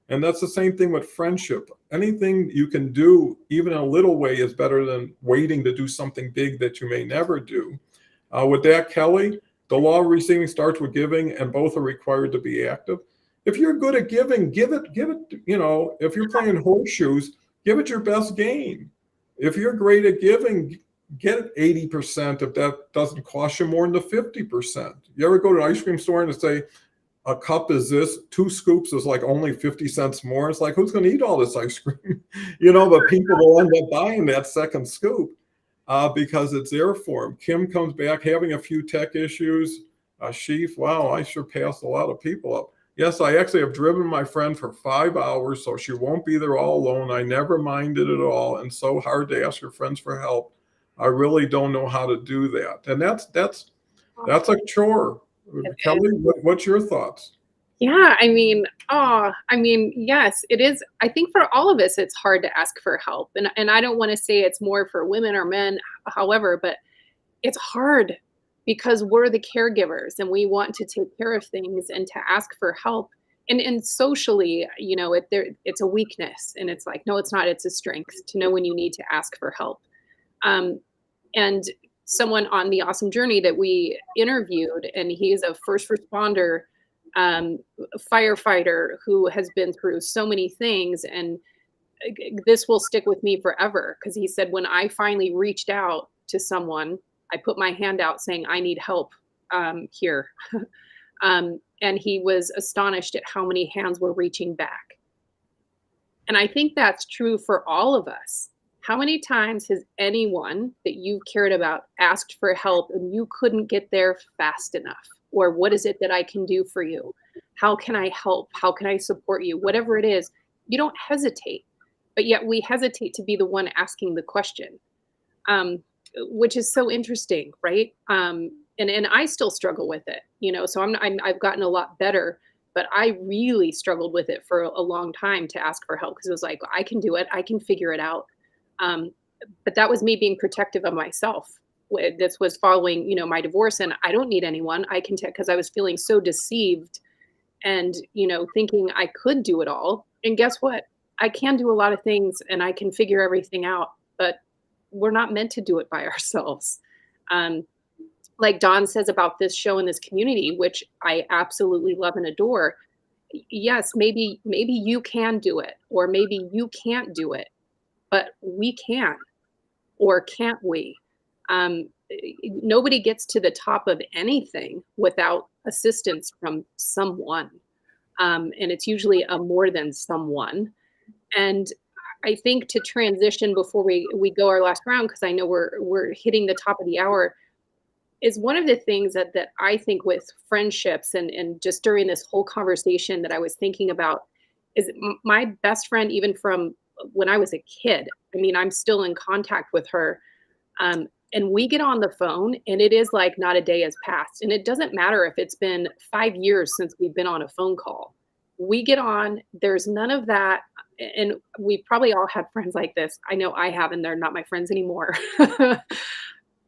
And that's the same thing with friendship. Anything you can do, even in a little way, is better than waiting to do something big that you may never do. With that, Kelly, the law of receiving starts with giving, and both are required to be active. If you're good at giving, give it, if you're playing horseshoes, give it your best game. If you're great at giving, get 80% if that doesn't cost you more than the 50%. You ever go to an ice cream store and say, a cup is this, 2 scoops is like only 50 cents more? It's like, who's going to eat all this ice cream? But people will end up buying that second scoop because it's there for them. Kim comes back having a few tech issues. Sheaf, wow, I sure passed a lot of people up. Yes, I actually have driven my friend for 5 hours, so she won't be there all alone. I never minded at all, and so hard to ask your friends for help. I really don't know how to do that, and that's a chore. Kelly, what's your thoughts? Yeah, yes, it is. I think for all of us, it's hard to ask for help, and I don't want to say it's more for women or men, however, but it's hard because we're the caregivers and we want to take care of things, and to ask for help. And socially, it's a weakness, and it's like, no, it's not. It's a strength to know when you need to ask for help. And someone on the Awesome Journey that we interviewed, and he's a first responder, firefighter who has been through so many things, and this will stick with me forever, because he said, when I finally reached out to someone, I put my hand out saying, I need help here. And he was astonished at how many hands were reaching back. And I think that's true for all of us. How many times has anyone that you've cared about asked for help and you couldn't get there fast enough? Or what is it that I can do for you? How can I help? How can I support you? Whatever it is, you don't hesitate. But yet we hesitate to be the one asking the question, which is so interesting, right? And I still struggle with it, so I've gotten a lot better, but I really struggled with it for a long time to ask for help, because it was like, I can do it. I can figure it out. But that was me being protective of myself. This was following, my divorce, and I don't need anyone. I can because I was feeling so deceived and, thinking I could do it all. And guess what? I can do a lot of things and I can figure everything out, but we're not meant to do it by ourselves. Like Dawn says about this show and this community, which I absolutely love and adore. Yes, maybe you can do it, or maybe you can't do it, but we can, or can't we? Nobody gets to the top of anything without assistance from someone. And it's usually a more than someone. And I think to transition before we go our last round, because I know we're hitting the top of the hour, is one of the things that I think with friendships and just during this whole conversation that I was thinking about is my best friend, even from when I was a kid. I mean, I'm still in contact with her. And we get on the phone and it is like not a day has passed. And it doesn't matter if it's been 5 years since we've been on a phone call. We get on, there's none of that. And we probably all had friends like this. I know I have, and they're not my friends anymore.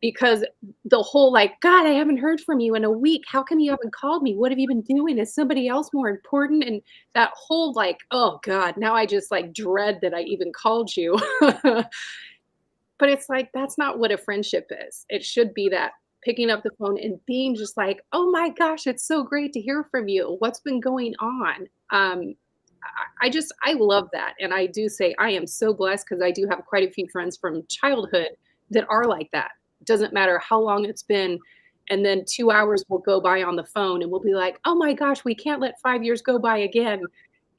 Because the whole like, God, I haven't heard from you in a week. How come you haven't called me? What have you been doing? Is somebody else more important? And that whole like, oh God, now I just like dread that I even called you. But it's like, that's not what a friendship is. It should be that picking up the phone and being just like, oh my gosh, it's so great to hear from you. What's been going on? I love that. And I do say I am so blessed because I do have quite a few friends from childhood that are like that. It doesn't matter how long it's been. And then 2 hours will go by on the phone and we'll be like, oh my gosh, we can't let 5 years go by again.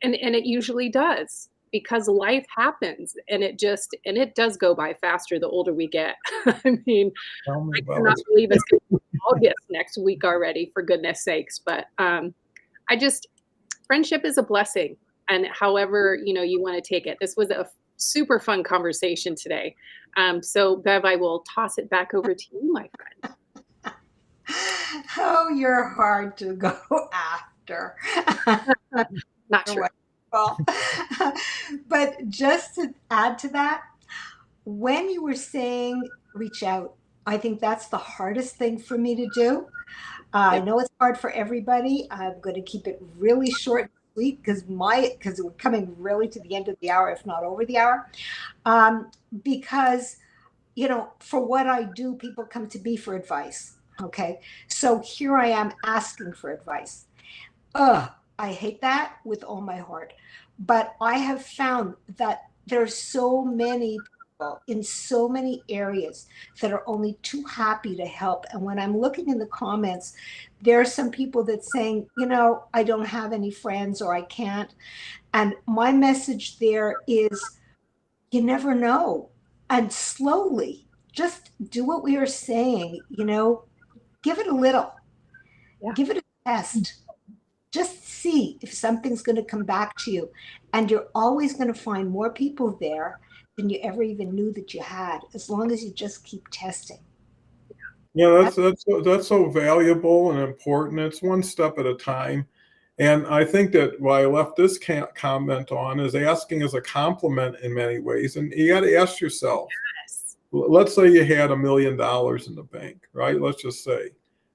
And it usually does because life happens and it does go by faster the older we get. I mean, Tell me I about cannot it. believe it's gonna be August next week already, for goodness sakes. But I just friendship is a blessing. And however, you want to take it. This was a super fun conversation today. So Bev, I will toss it back over to you, my friend. Oh, you're hard to go after. Not true. Well, but just to add to that, when you were saying reach out, I think that's the hardest thing for me to do. I Yep. know it's hard for everybody. I'm going to keep it really short and sweet because we're coming really to the end of the hour, if not over the hour. Because for what I do, people come to me for advice. Okay, so here I am asking for advice. Ugh, I hate that with all my heart. But I have found that there's so many people in so many areas that are only too happy to help. And when I'm looking in the comments, there are some people that saying, I don't have any friends or I can't. And my message there is you never know. And slowly, just do what we are saying, give it a little, Yeah. give it a test. Just see if something's going to come back to you. And you're always going to find more people there than you ever even knew that you had, as long as you just keep testing. Yeah, that's so valuable and important. It's one step at a time. And I think that what I left this comment on is asking as a compliment in many ways. And you got to ask yourself, Yes. let's say you had $1 million in the bank, right? Let's just say,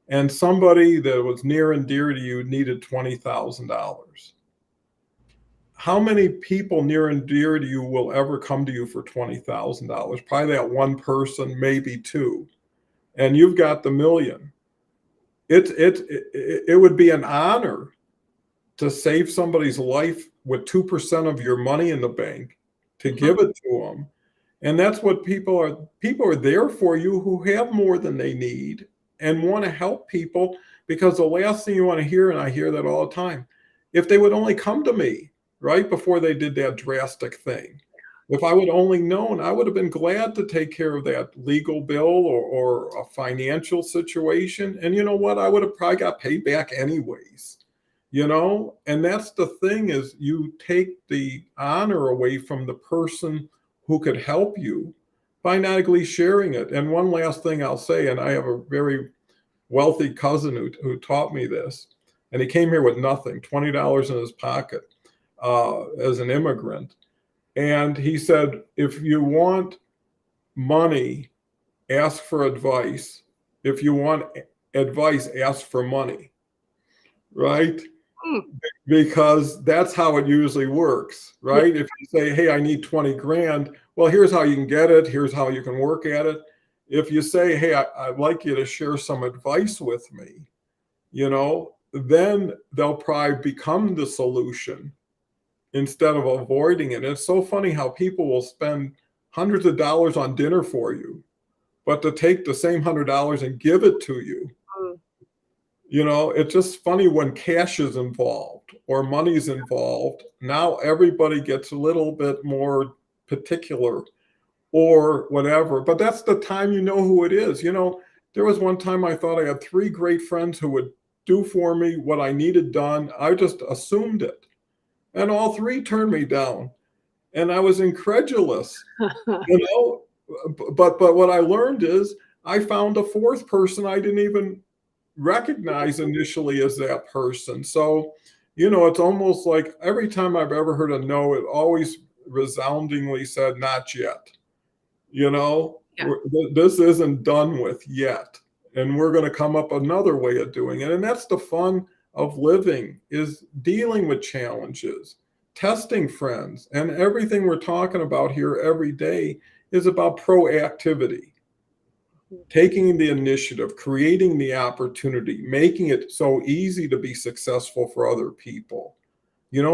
and somebody that was near and dear to you needed $20,000. How many people near and dear to you will ever come to you for $20,000? Probably that one person, maybe two, and you've got the million. It would be an honor to save somebody's life with 2% of your money in the bank, to give it to them. And that's what people are there for you who have more than they need and want to help people, because the last thing you want to hear, and I hear that all the time, if they would only come to me right before they did that drastic thing. If I would only known, I would have been glad to take care of that legal bill or a financial situation. And you know what? I would have probably got paid back anyways. And that's the thing, is you take the honor away from the person who could help you by not at least sharing it. And one last thing I'll say, and I have a very wealthy cousin who taught me this, and he came here with nothing, $20 in his pocket, as an immigrant. And he said, if you want money, ask for advice. If you want advice, ask for money. Right? Because that's how it usually works, right? If you say, hey, I need 20 grand, well, here's how you can get it. Here's how you can work at it. If you say, hey, I'd like you to share some advice with me, then they'll probably become the solution instead of avoiding it. And it's so funny how people will spend hundreds of dollars on dinner for you, but to take the same $100 and give it to you, it's just funny when cash is involved or money's involved. Now everybody gets a little bit more particular or whatever, but that's the time you know who it is. There was one time I thought I had 3 great friends who would do for me what I needed done. I just assumed it. And all 3 turned me down. And I was incredulous, but what I learned is I found a fourth person I didn't even recognize initially as that person. So, it's almost like every time I've ever heard a no, it always resoundingly said, not yet. Yeah. This isn't done with yet. And we're going to come up another way of doing it. And that's the fun of living, is dealing with challenges, testing friends. And everything we're talking about here every day is about proactivity, taking the initiative, creating the opportunity, making it so easy to be successful for other people,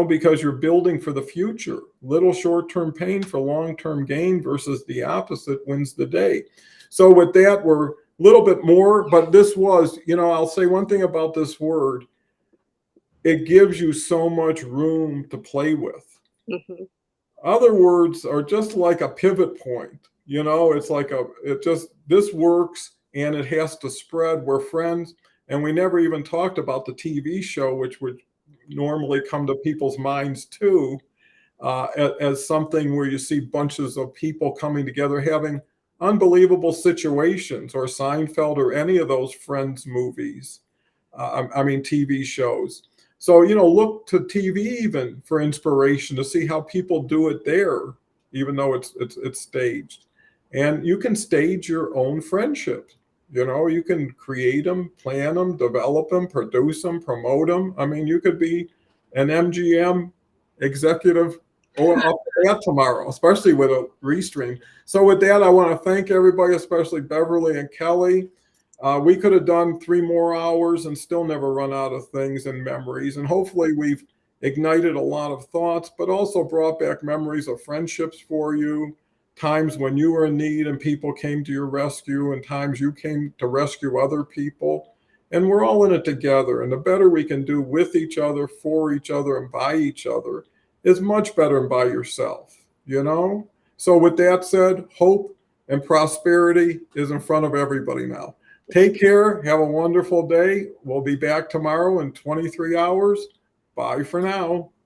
because you're building for the future. Little short-term pain for long-term gain versus the opposite wins the day. So with that, we're a little bit more, but this was, I'll say one thing about this word. It gives you so much room to play with. Mhm. Other words are just like a pivot point. It's like this works and it has to spread. We're friends. And we never even talked about the TV show, which would normally come to people's minds too, as something where you see bunches of people coming together having unbelievable situations, or Seinfeld, or any of those Friends movies. TV shows. So, look to TV even for inspiration to see how people do it there, even though it's staged. And you can stage your own friendships. You can create them, plan them, develop them, produce them, promote them. You could be an MGM executive up that tomorrow, especially with a restream. So with that, I want to thank everybody, especially Beverly and Kelly. We could have done 3 more hours and still never run out of things and memories. And hopefully we've ignited a lot of thoughts, but also brought back memories of friendships for you, times when you were in need and people came to your rescue, and times you came to rescue other people. And we're all in it together. And the better we can do with each other, for each other, and by each other is much better than by yourself, So with that said, hope and prosperity is in front of everybody now. Take care. Have a wonderful day. We'll be back tomorrow in 23 hours. Bye for now.